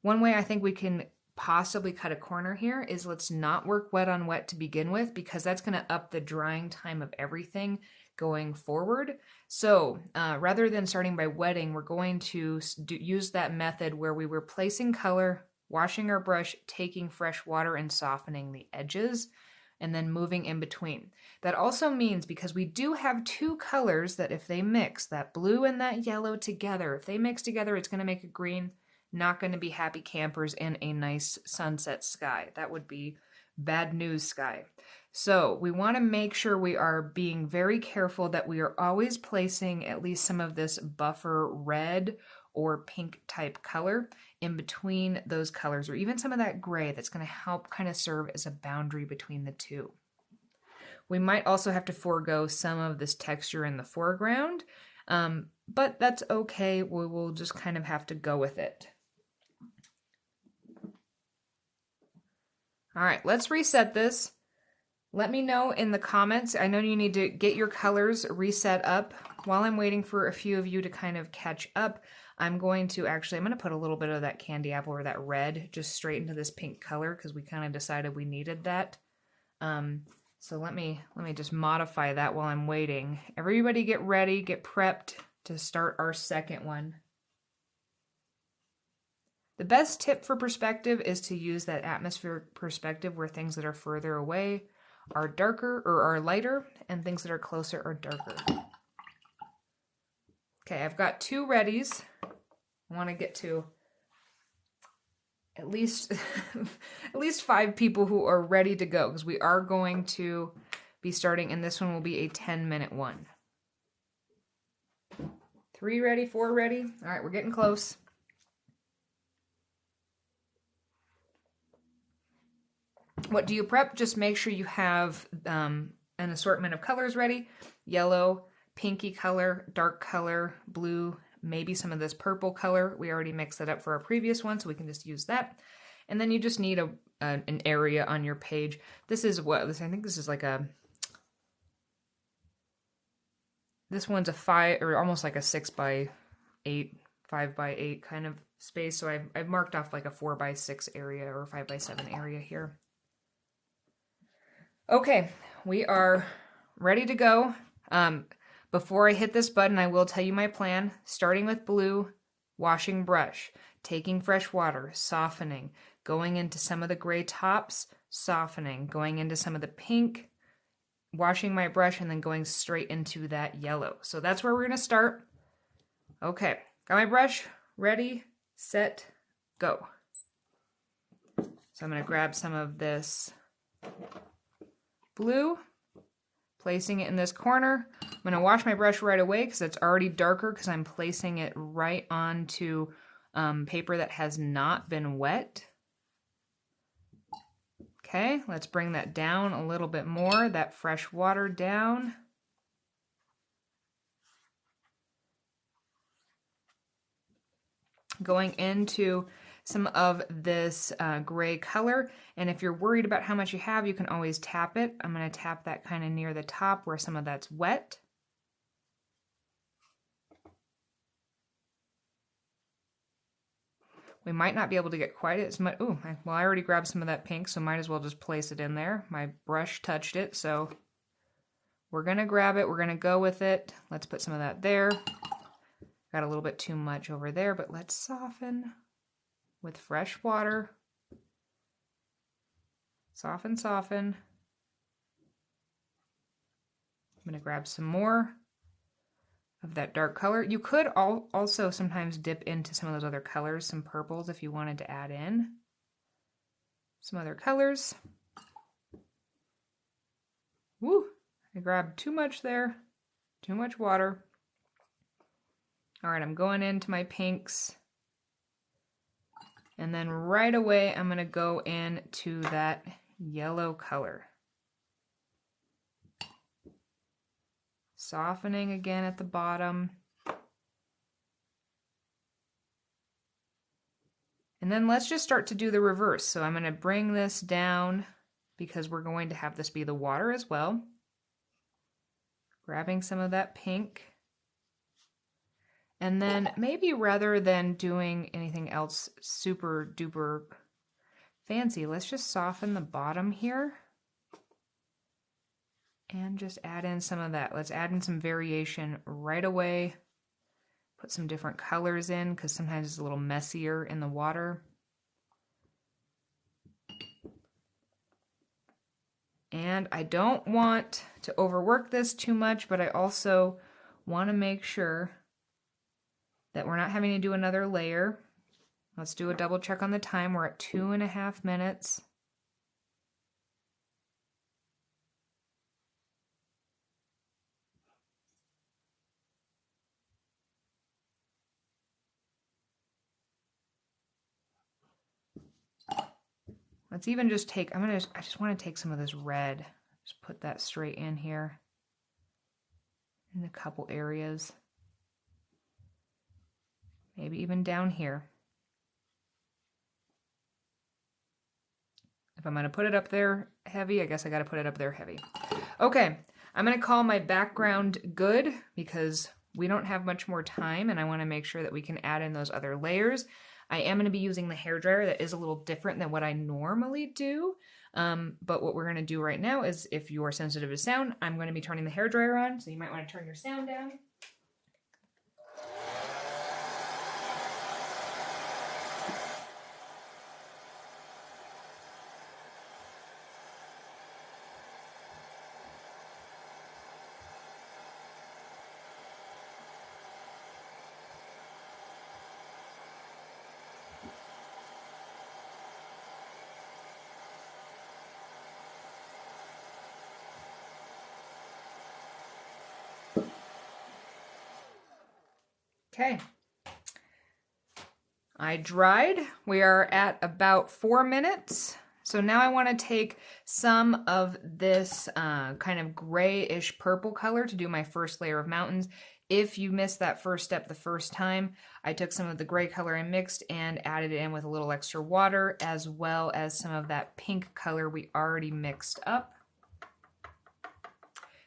one way I think we can possibly cut a corner here is, let's not work wet on wet to begin with, because that's going to up the drying time of everything going forward. So rather than starting by wetting, we're going to use that method where we were placing color, washing our brush, taking fresh water and softening the edges, and then moving in between. That also means, because we do have 2 colors that if they mix, that blue and that yellow together, if they mix together, it's going to make a green. Not going to be happy campers in a nice sunset sky. That would be bad news sky. So we want to make sure we are being very careful that we are always placing at least some of this buffer red or pink type color in between those colors, or even some of that gray that's going to help kind of serve as a boundary between the 2. We might also have to forego some of this texture in the foreground, but that's okay. We will just kind of have to go with it. All right, let's reset this. Let me know in the comments. I know you need to get your colors reset up. While I'm waiting for a few of you to kind of catch up, I'm going to put a little bit of that candy apple or that red just straight into this pink color, because we kind of decided we needed that. So let me just modify that while I'm waiting. Everybody get ready, get prepped to start our second one. The best tip for perspective is to use that atmospheric perspective, where things that are further away are darker or are lighter, and things that are closer are darker. Okay, I've got 2 readies. I want to get to at least at least 5 people who are ready to go, because we are going to be starting, and this one will be a 10-minute one. 3 ready, 4 ready. All right, we're getting close. What do you prep? Just make sure you have an assortment of colors ready. Yellow, pinky color, dark color, blue, maybe some of this purple color. We already mixed that up for our previous one, so we can just use that. And then you just need an area on your page. This is I think this is like this one's a 5, or almost like a 6 by 8, 5 by 8 kind of space. So I've marked off like a 4 by 6 area or 5 by 7 area here. Okay, we are ready to go. Before I hit this button, I will tell you my plan. Starting with blue, washing brush, taking fresh water, softening, going into some of the gray tops, softening, going into some of the pink, washing my brush, and then going straight into that yellow. So that's where we're going to start. Okay, got my brush, ready, set, go. So I'm going to grab some of this blue, placing it in this corner. I'm going to wash my brush right away because it's already darker, because I'm placing it right onto paper that has not been wet. Okay, let's bring that down a little bit more, that fresh water down. Going into some of this gray color. And if you're worried about how much you have, you can always tap it. I'm going to tap that kind of near the top where some of that's wet. We might not be able to get quite as much. Ooh, well, I already grabbed some of that pink, so might as well just place it in there. My brush touched it, so we're going to grab it. We're going to go with it. Let's put some of that there. Got a little bit too much over there, but let's soften with fresh water. Soften, soften. I'm going to grab some more of that dark color. You could also sometimes dip into some of those other colors, some purples if you wanted to add in some other colors. Woo! I grabbed too much there, too much water. All right, I'm going into my pinks. And then right away, I'm going to go into that yellow color. Softening again at the bottom. And then let's just start to do the reverse. So I'm going to bring this down because we're going to have this be the water as well. Grabbing some of that pink. And then maybe rather than doing anything else super duper fancy, let's just soften the bottom here. And just add in some of that. Let's add in some variation right away. Put some different colors in because sometimes it's a little messier in the water. And I don't want to overwork this too much, but I also want to make sure that we're not having to do another layer. Let's do a double check on the time. We're at 2.5 minutes. Let's even just take, I just want to take some of this red, just put that straight in here in a couple areas. Maybe even down here. If I'm going to put it up there heavy, I guess I got to put it up there heavy. Okay, I'm going to call my background good because we don't have much more time and I want to make sure that we can add in those other layers. I am going to be using the hairdryer. That is a little different than what I normally do. But what we're going to do right now is, if you are sensitive to sound, I'm going to be turning the hairdryer on. So you might want to turn your sound down. Okay, I dried. We are at about 4 minutes. So now I want to take some of this kind of grayish purple color to do my first layer of mountains. If you missed that first step the first time, I took some of the gray color I mixed and added it in with a little extra water, as well as some of that pink color we already mixed up.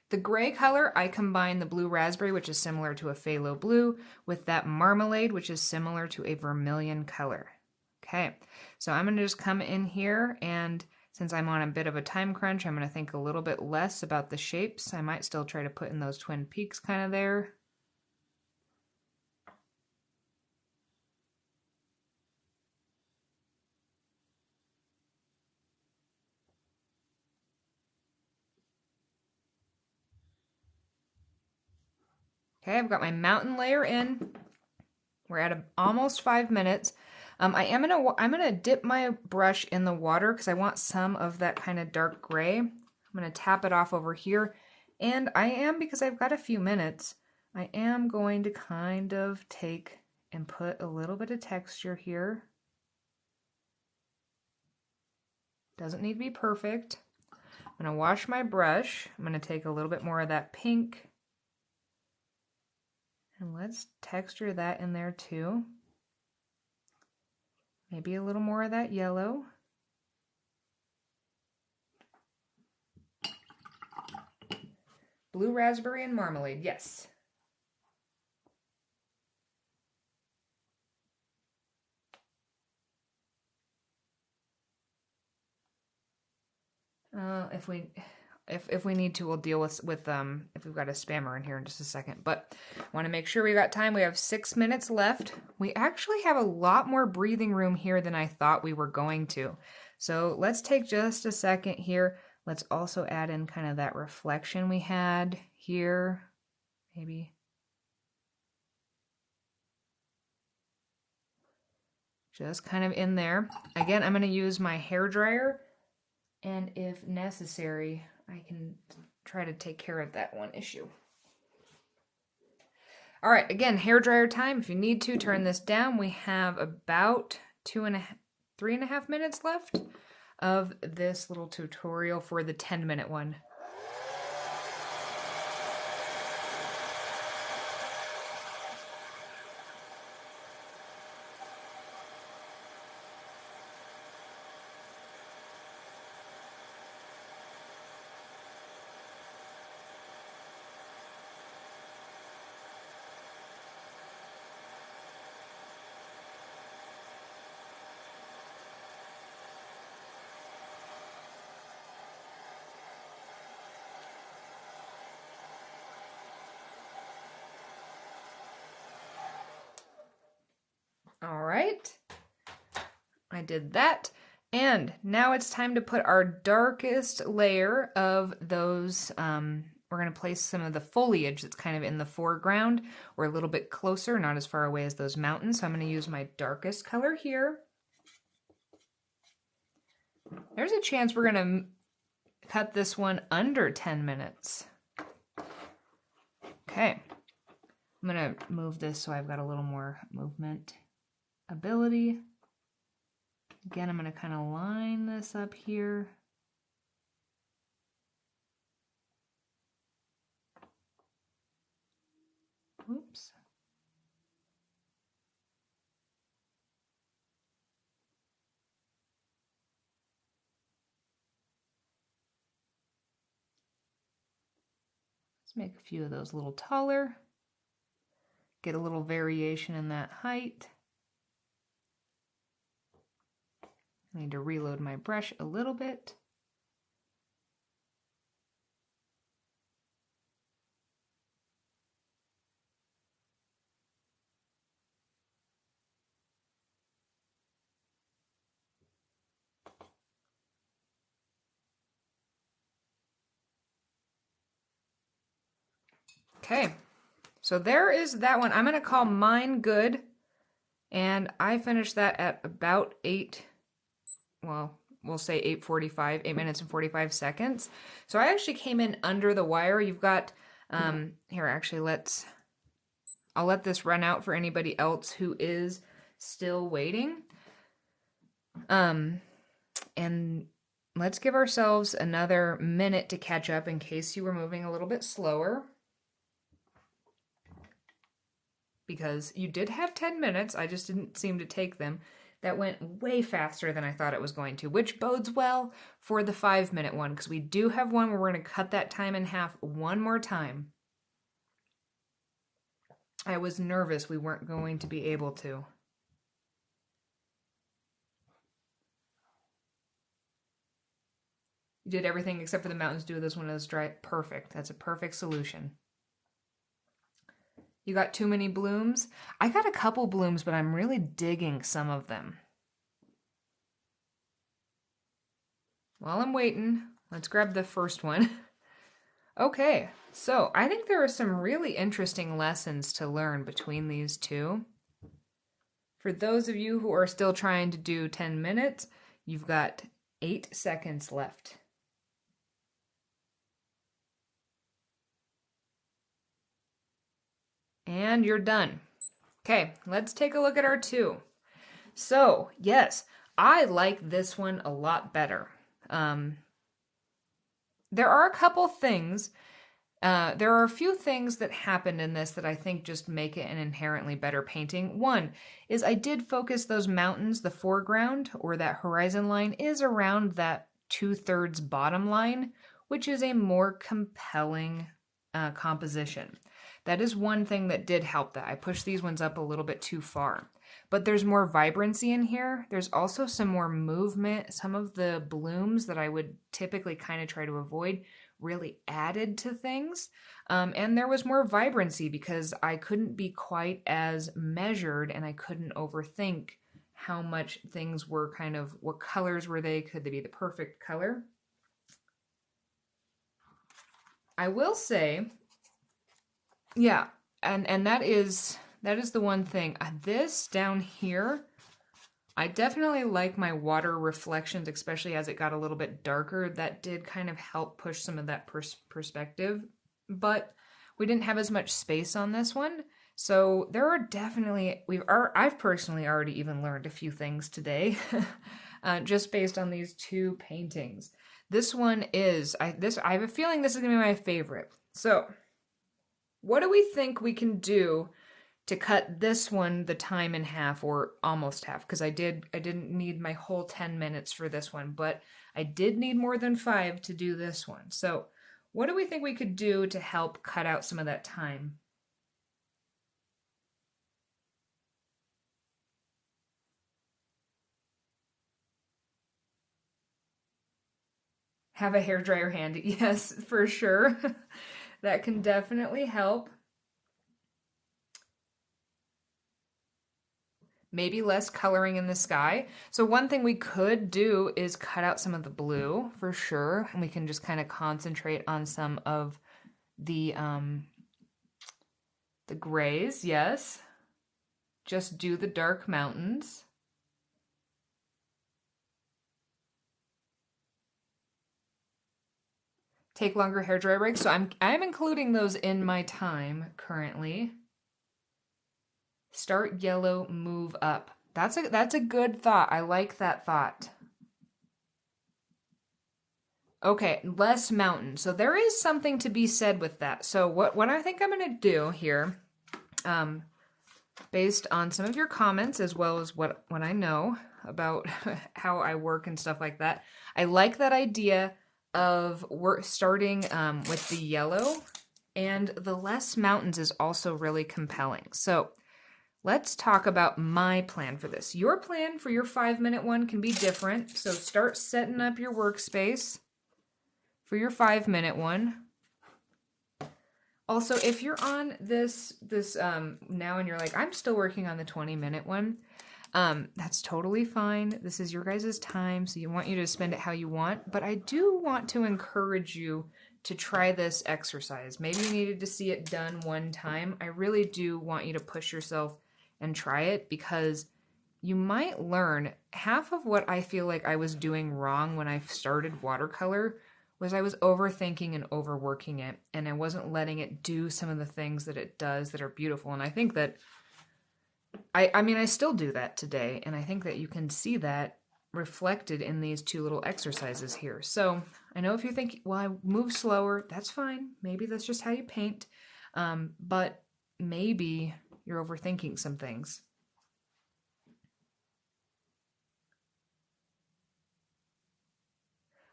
The gray color, I combined the blue raspberry, which is similar to a phthalo blue, with that marmalade, which is similar to a vermilion color. Okay, so I'm going to just come in here, and since I'm on a bit of a time crunch, I'm going to think a little bit less about the shapes. I might still try to put in those Twin Peaks kind of there. Okay, I've got my mountain layer in. We're at almost 5 minutes. I'm gonna dip my brush in the water because I want some of that kind of dark gray. I'm gonna tap it off over here, and because I've got a few minutes, I am going to kind of take and put a little bit of texture here. Doesn't need to be perfect. I'm gonna wash my brush. I'm gonna take a little bit more of that pink. And let's texture that in there too. Maybe a little more of that yellow. Blue raspberry and marmalade, yes. If we need to, we'll deal with if we've got a spammer in here in just a second. But I want to make sure we got time. We have 6 minutes left. We actually have a lot more breathing room here than I thought we were going to. So let's take just a second here. Let's also add in kind of that reflection we had here, maybe. Just kind of in there. Again, I'm going to use my hair dryer, and if necessary, I can try to take care of that one issue. All right, again, hair dryer time. If you need to, turn this down. We have about 3.5 minutes left of this little tutorial for the 10-minute one. All right, I did that. And now it's time to put our darkest layer of those, we're going to place some of the foliage that's kind of in the foreground or a little bit closer, not as far away as those mountains. So I'm going to use my darkest color here. There's a chance we're going to cut this one under 10 minutes. Okay, I'm going to move this so I've got a little more movement ability. Again, I'm going to kind of line this up here. Oops. Let's make a few of those a little taller. Get a little variation in that height. I need to reload my brush a little bit. Okay, so there is that one. I'm going to call mine good. And I finished that at about 8, well, we'll say 8:45, 8 minutes and 45 seconds. So I actually came in under the wire. You've got, here, actually, I'll let this run out for anybody else who is still waiting. And let's give ourselves another minute to catch up in case you were moving a little bit slower. Because you did have 10 minutes, I just didn't seem to take them. That went way faster than I thought it was going to, which bodes well for the 5-minute one, because we do have one where we're going to cut that time in half one more time. I was nervous we weren't going to be able to. You did everything except for the Mountains Dew. This one is dry. Perfect. That's a perfect solution. You got too many blooms? I got a couple blooms, but I'm really digging some of them. While I'm waiting, let's grab the first one. Okay, so I think there are some really interesting lessons to learn between these two. For those of you who are still trying to do 10 minutes, you've got 8 seconds left. And you're done. Okay, let's take a look at our 2. So, yes, I like this one a lot better. There are a couple things There are a few things that happened in this that I think just make it an inherently better painting. One is I did focus those mountains, the foreground or that horizon line is around that 2/3 bottom line, which is a more compelling composition. That is one thing that did help that. I pushed these ones up a little bit too far. But there's more vibrancy in here. There's also some more movement. Some of the blooms that I would typically kind of try to avoid really added to things. And there was more vibrancy because I couldn't be quite as measured and I couldn't overthink how much things were kind of, what colors were they? Could they be the perfect color? I will say, yeah, and that is the one thing. This down here, I definitely like my water reflections, especially as it got a little bit darker. That did kind of help push some of that perspective, but we didn't have as much space on this one. So there are definitely, I've personally already even learned a few things today, just based on these two paintings. This one is, I have a feeling this is gonna be my favorite. So what do we think we can do to cut this one the time in half, or almost half, because I didn't need my whole 10 minutes for this one, but I did need more than 5 to do this one. So what do we think we could do to help cut out some of that time? Have a hairdryer handy. Yes, for sure. That can definitely help. Maybe less coloring in the sky. So one thing we could do is cut out some of the blue for sure, and we can just kind of concentrate on some of the grays. Yes, just do the dark mountains. Take longer hair dry breaks. So I'm including those in my time currently. Start yellow, move up. That's a good thought. I like that thought. Okay, less mountain. So there is something to be said with that. So what I think I'm going to do here, based on some of your comments as well as what I know about how I work and stuff like that, I like that idea of starting with the yellow, and the less mountains is also really compelling. So let's talk about my plan for this. Your plan for your 5-minute one can be different. So start setting up your workspace for your 5-minute one. Also, if you're on this now and you're like, I'm still working on the 20-minute one, that's totally fine. This is your guys' time, so you want you to spend it how you want. But I do want to encourage you to try this exercise. Maybe you needed to see it done one time. I really do want you to push yourself and try it, because you might learn. Half of what I feel like I was doing wrong when I started watercolor was I was overthinking and overworking it, and I wasn't letting it do some of the things that it does that are beautiful. And I think that I mean, I still do that today, and I think that you can see that reflected in these two little exercises here. So I know if you think, well, I move slower, that's fine. Maybe that's just how you paint, but maybe you're overthinking some things.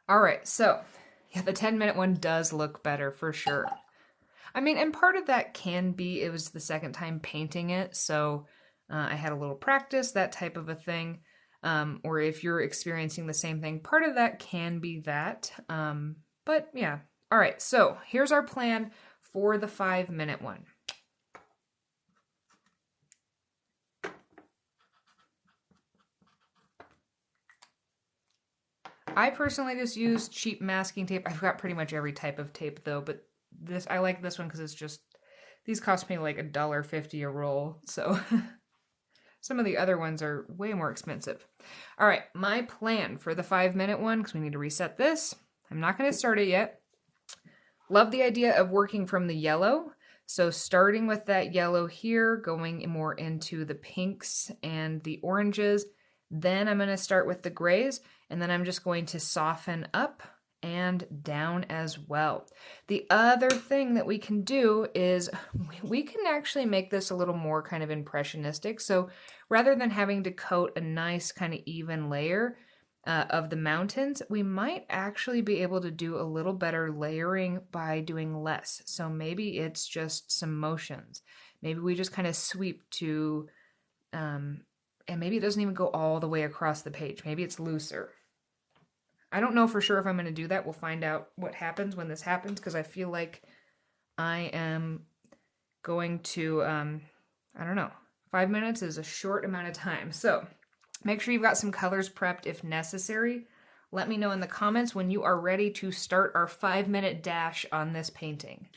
All right, so yeah, the 10-minute one does look better for sure. I mean, and part of that can be it was the second time painting it, so I had a little practice, that type of a thing. Or if you're experiencing the same thing, part of that can be that. But yeah. All right, so here's our plan for the 5-minute one. I personally just use cheap masking tape. I've got pretty much every type of tape though, but I like this one because it's just, these cost me like $1.50 a roll, so some of the other ones are way more expensive. All right, my plan for the 5-minute one, because we need to reset this. I'm not going to start it yet. Love the idea of working from the yellow. So starting with that yellow here, going more into the pinks and the oranges. Then I'm going to start with the grays, and then I'm just going to soften up and down as well. The other thing that we can do is we can actually make this a little more kind of impressionistic. So rather than having to coat a nice kind of even layer of the mountains, we might actually be able to do a little better layering by doing less. So maybe it's just some motions. Maybe we just kind of sweep to, and maybe it doesn't even go all the way across the page. Maybe it's looser. I don't know for sure if I'm going to do that. We'll find out what happens when this happens, because I feel like I am going to, I don't know, 5 minutes is a short amount of time. So make sure you've got some colors prepped if necessary. Let me know in the comments when you are ready to start our 5-minute dash on this painting.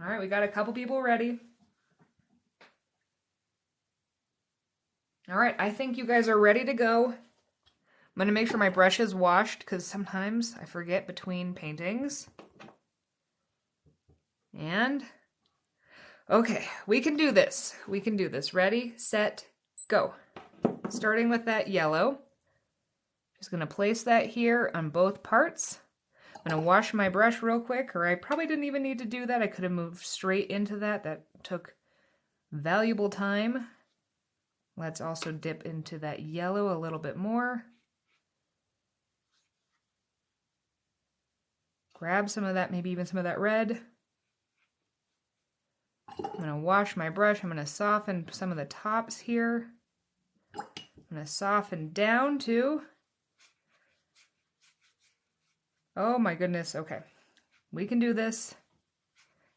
All right, we got a couple people ready. All right, I think you guys are ready to go. I'm going to make sure my brush is washed because sometimes I forget between paintings. And, okay, we can do this. We can do this. Ready, set, go. Starting with that yellow. Just going to place that here on both parts. I'm going to wash my brush real quick, or I probably didn't even need to do that. I could have moved straight into that. That took valuable time. Let's also dip into that yellow a little bit more. Grab some of that, maybe even some of that red. I'm going to wash my brush. I'm going to soften some of the tops here. I'm going to soften down too. Oh my goodness, okay. We can do this.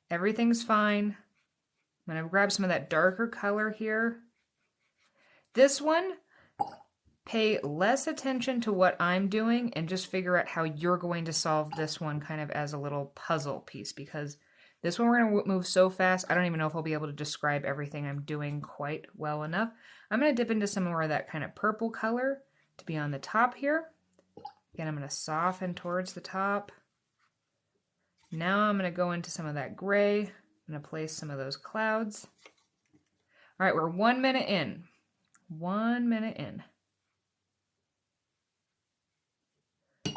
Everything's fine. I'm going to grab some of that darker color here. This one, pay less attention to what I'm doing and just figure out how you're going to solve this one kind of as a little puzzle piece, because this one we're going to move so fast, I don't even know if I'll be able to describe everything I'm doing quite well enough. I'm going to dip into some more of that kind of purple color to be on the top here. Again, I'm going to soften towards the top. Now I'm going to go into some of that gray. I'm going to place some of those clouds. All right, we're 1 minute in. 1 minute in.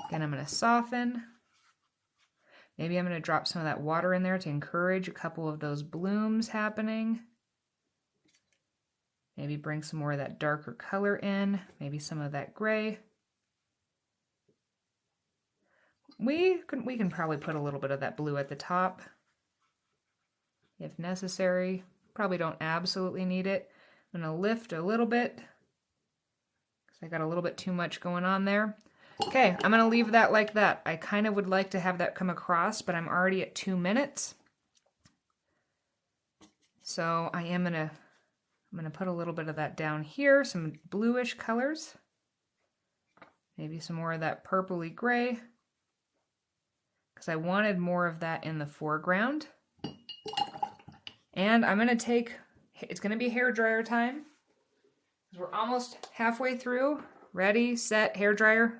Again, I'm going to soften. Maybe I'm going to drop some of that water in there to encourage a couple of those blooms happening. Maybe bring some more of that darker color in. Maybe some of that gray. We can probably put a little bit of that blue at the top if necessary. Probably don't absolutely need it. I'm going to lift a little bit because I got a little bit too much going on there. Okay, I'm going to leave that like that. I kind of would like to have that come across, but I'm already at 2 minutes. So I'm going to put a little bit of that down here, some bluish colors. Maybe some more of that purpley gray, because I wanted more of that in the foreground. And I'm going to take, it's going to be hair dryer time. We're almost halfway through. Ready, set, hair dryer.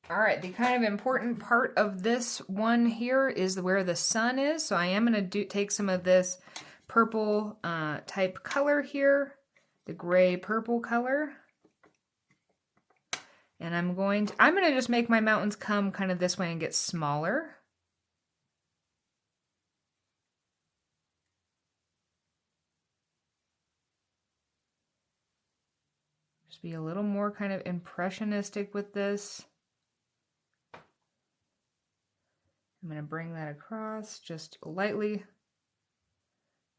All right, the kind of important part of this one here is where the sun is. So I am going to take some of this purple type color here, the gray purple color. And I'm going to just make my mountains come kind of this way and get smaller. Just be a little more kind of impressionistic with this. I'm going to bring that across just lightly.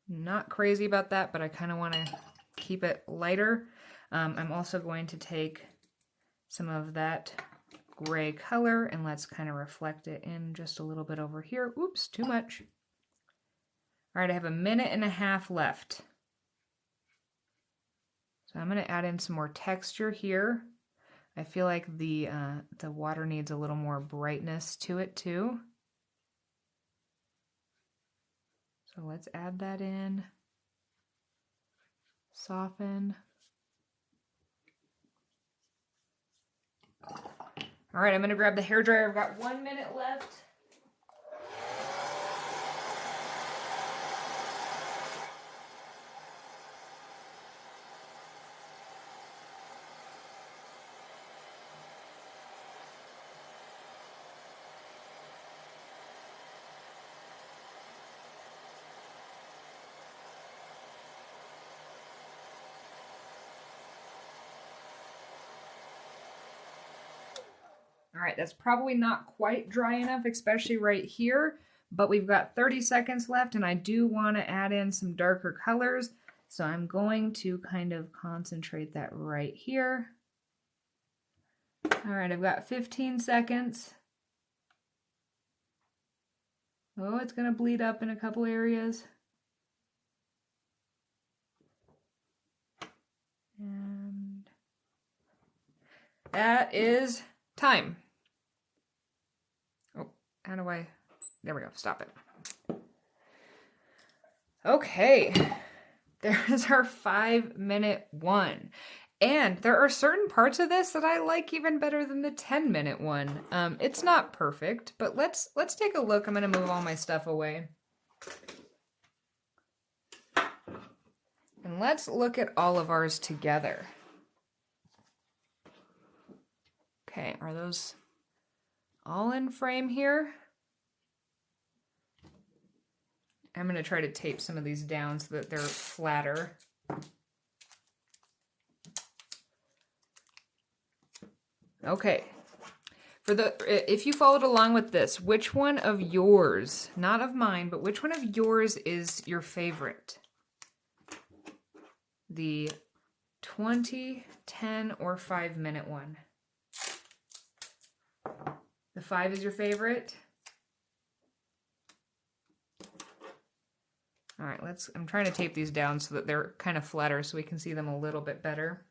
Not crazy about that, but I kind of want to keep it lighter. I'm also going to take some of that gray color and let's kind of reflect it in just a little bit over here. Oops, too much. All right, I have a minute and a half left. So I'm going to add in some more texture here. I feel like the water needs a little more brightness to it too. So let's add that in. Soften. All right, I'm going to grab the hairdryer. I've got 1 minute left. All right, that's probably not quite dry enough, especially right here, but we've got 30 seconds left and I do want to add in some darker colors. So I'm going to kind of concentrate that right here. All right, I've got 15 seconds. Oh, it's going to bleed up in a couple areas. And that is time. Oh, how do I? There we go. Stop it. Okay. There's our 5-minute one. And there are certain parts of this that I like even better than the 10-minute one. It's not perfect, but let's take a look. I'm going to move all my stuff away. And let's look at all of ours together. Okay, are those all in frame here? I'm going to try to tape some of these down so that they're flatter. Okay. If you followed along with this, which one of yours, not of mine, but which one of yours is your favorite? The 20, 10, or 5-minute one? The 5 is your favorite? All right, I'm trying to tape these down so that they're kind of flatter so we can see them a little bit better.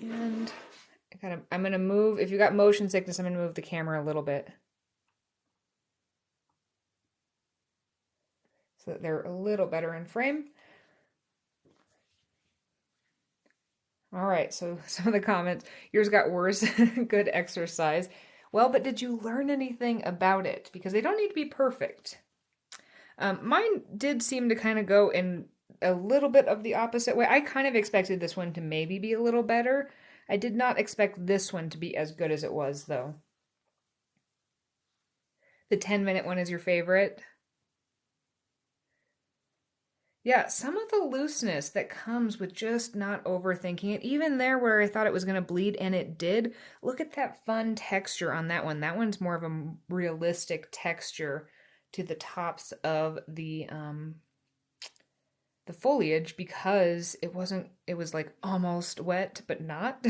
And I'm going to move, if you got motion sickness, I'm going to move the camera a little bit. So that they're a little better in frame. All right, so some of the comments, yours got worse, good exercise. Well, but did you learn anything about it? Because they don't need to be perfect. Mine did seem to kind of go in a little bit of the opposite way. I kind of expected this one to maybe be a little better. I did not expect this one to be as good as it was, though. The 10-minute one is your favorite? Yeah, some of the looseness that comes with just not overthinking it, even there where I thought it was going to bleed, and it did, look at that fun texture on that one. That one's more of a realistic texture to the tops of the foliage because it was like almost wet, but not.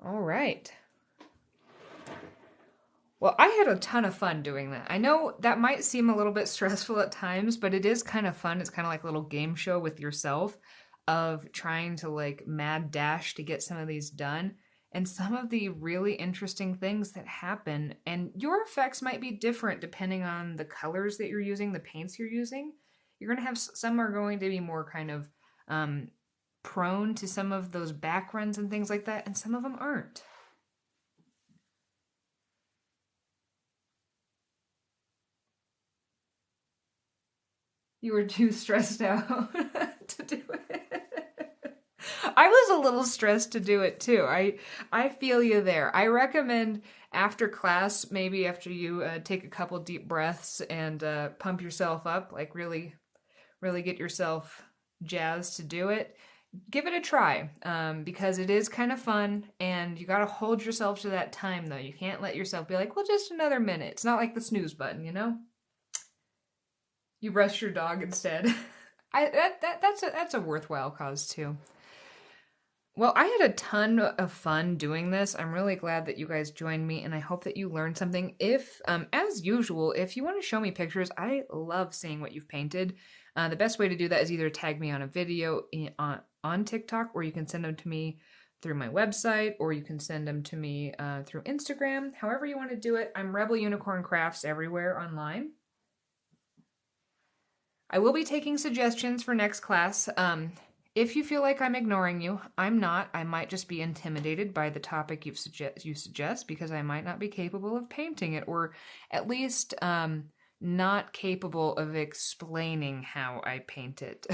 All right. Well, I had a ton of fun doing that. I know that might seem a little bit stressful at times, but it is kind of fun. It's kind of like a little game show with yourself of trying to like mad dash to get some of these done. And some of the really interesting things that happen, and your effects might be different depending on the colors that you're using, the paints you're using. You're going to have some are going to be more kind of prone to some of those backgrounds and things like that, and some of them aren't. You were too stressed out to do it. I was a little stressed to do it too. I feel you there. I recommend after class, maybe after you take a couple deep breaths and pump yourself up, like really get yourself jazzed to do it, give it a try because it is kind of fun and you got to hold yourself to that time though. You can't let yourself be like, well, just another minute. It's not like the snooze button, you know? You rest your dog instead. That's a worthwhile cause too. Well, I had a ton of fun doing this. I'm really glad that you guys joined me, and I hope that you learned something. If, as usual, if you want to show me pictures, I love seeing what you've painted. The best way to do that is either tag me on a video on TikTok, or you can send them to me through my website, or you can send them to me through Instagram. However you want to do it. I'm Rebel Unicorn Crafts everywhere online. I will be taking suggestions for next class. If you feel like I'm ignoring you, I'm not. I might just be intimidated by the topic you suggest because I might not be capable of painting it, or at least not capable of explaining how I paint it.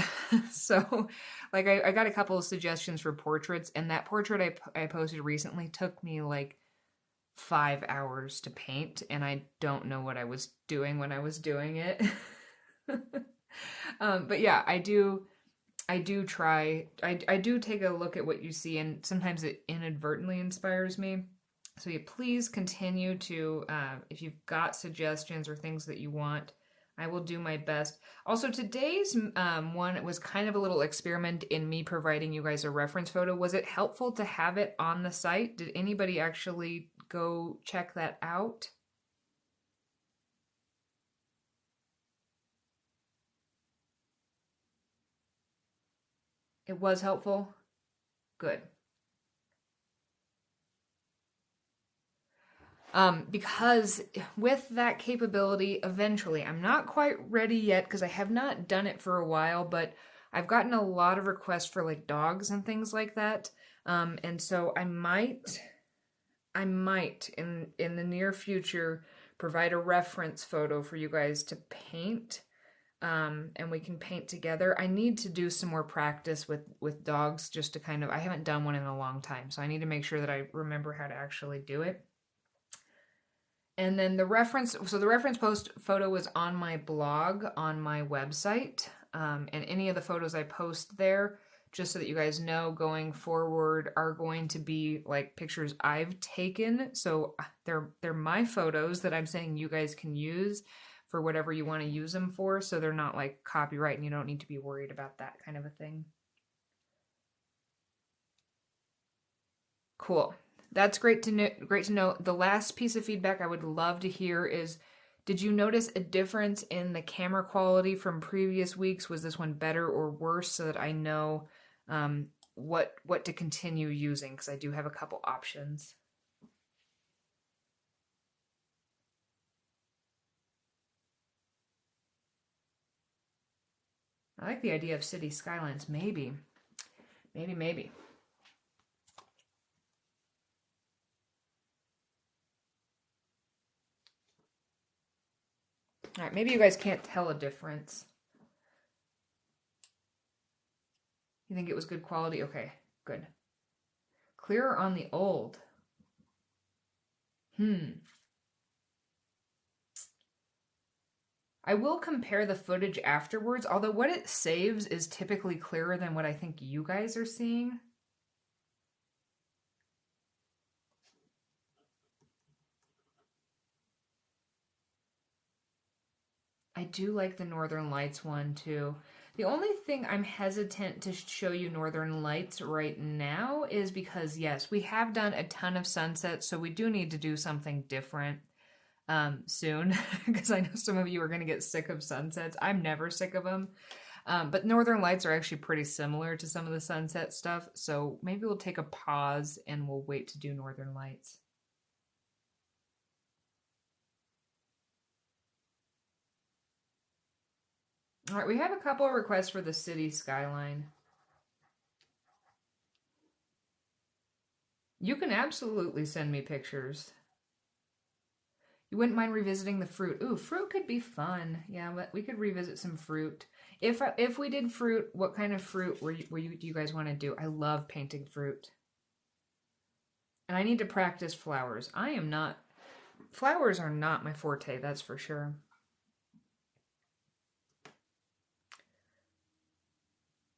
So, like, I got a couple of suggestions for portraits, and that portrait I posted recently took me like 5 hours to paint, and I don't know what I was doing when I was doing it. But yeah, I do try, I do take a look at what you see, and sometimes it inadvertently inspires me. So yeah, please continue to, if you've got suggestions or things that you want, I will do my best. Also, today's one was kind of a little experiment in me providing you guys a reference photo. Was it helpful to have it on the site? Did anybody actually go check that out? It was helpful? Good. Because with that capability, eventually, I'm not quite ready yet because I have not done it for a while, but I've gotten a lot of requests for like dogs and things like that. And so I might in the near future provide a reference photo for you guys to paint. And we can paint together. I need to do some more practice with dogs just to kind of, I haven't done one in a long time, so I need to make sure that I remember how to actually do it. And then the reference post photo was on my blog on my website. And any of the photos I post there, just so that you guys know, going forward are going to be like pictures I've taken. So they're my photos that I'm saying you guys can use for whatever you want to use them for. So they're not like copyright, and you don't need to be worried about that kind of a thing. Cool. That's great to know. Great to know. The last piece of feedback I would love to hear is, did you notice a difference in the camera quality from previous weeks? Was this one better or worse, so that I know what to continue using? Because I do have a couple options. I like the idea of city skylines. Maybe, maybe. All right, maybe you guys can't tell a difference. You think it was good quality? Okay, good. Clearer on the old. Hmm. I will compare the footage afterwards, although what it saves is typically clearer than what I think you guys are seeing. I do like the Northern Lights one too. The only thing I'm hesitant to show you Northern Lights right now is because, yes, we have done a ton of sunsets, so we do need to do something different soon because I know some of you are going to get sick of sunsets. I'm never sick of them. But Northern Lights are actually pretty similar to some of the sunset stuff, so maybe we'll take a pause and we'll wait to do Northern Lights. All right, we have a couple of requests for the city skyline. You can absolutely send me pictures. You wouldn't mind revisiting the fruit. Ooh, fruit could be fun. Yeah, but we could revisit some fruit. If we did fruit, what kind of fruit do you guys want to do? I love painting fruit. And I need to practice flowers. Flowers are not my forte, that's for sure.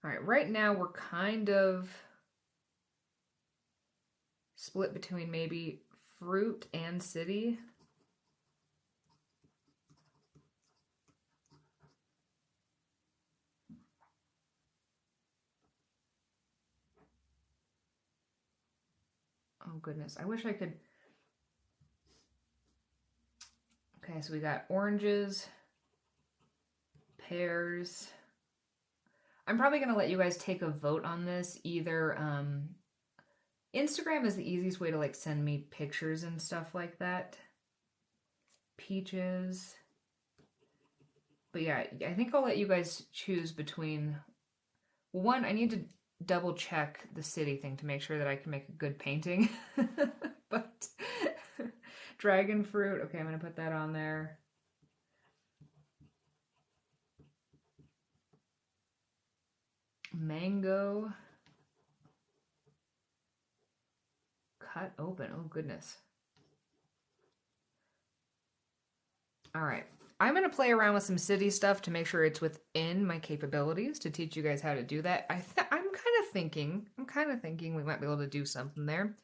All right, right now we're kind of split between maybe fruit and city. Oh goodness, I wish I could. Okay, so we got oranges, pears. I'm probably going to let you guys take a vote on this. Either Instagram is the easiest way to like send me pictures and stuff like that. Peaches. But yeah, I think I'll let you guys choose between. One, I need to double check the city thing to make sure that I can make a good painting. But dragon fruit, okay, I'm going to put that on there. Mango. Cut open. Oh, goodness. All right. I'm going to play around with some city stuff to make sure it's within my capabilities to teach you guys how to do that. I'm kind of thinking we might be able to do something there.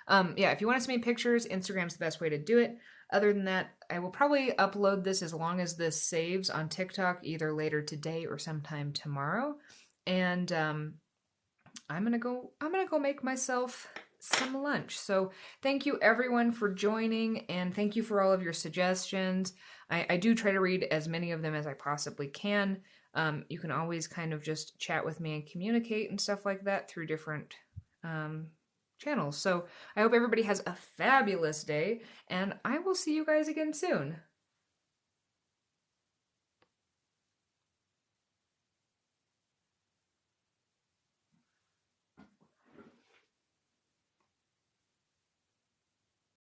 Yeah, if you want to send me pictures, Instagram's the best way to do it. Other than that, I will probably upload this as long as this saves on TikTok either later today or sometime tomorrow. And I'm gonna go make myself some lunch. So thank you everyone for joining, and thank you for all of your suggestions. I do try to read as many of them as I possibly can. You can always kind of just chat with me and communicate and stuff like that through different channels. So I hope everybody has a fabulous day, and I will see you guys again soon.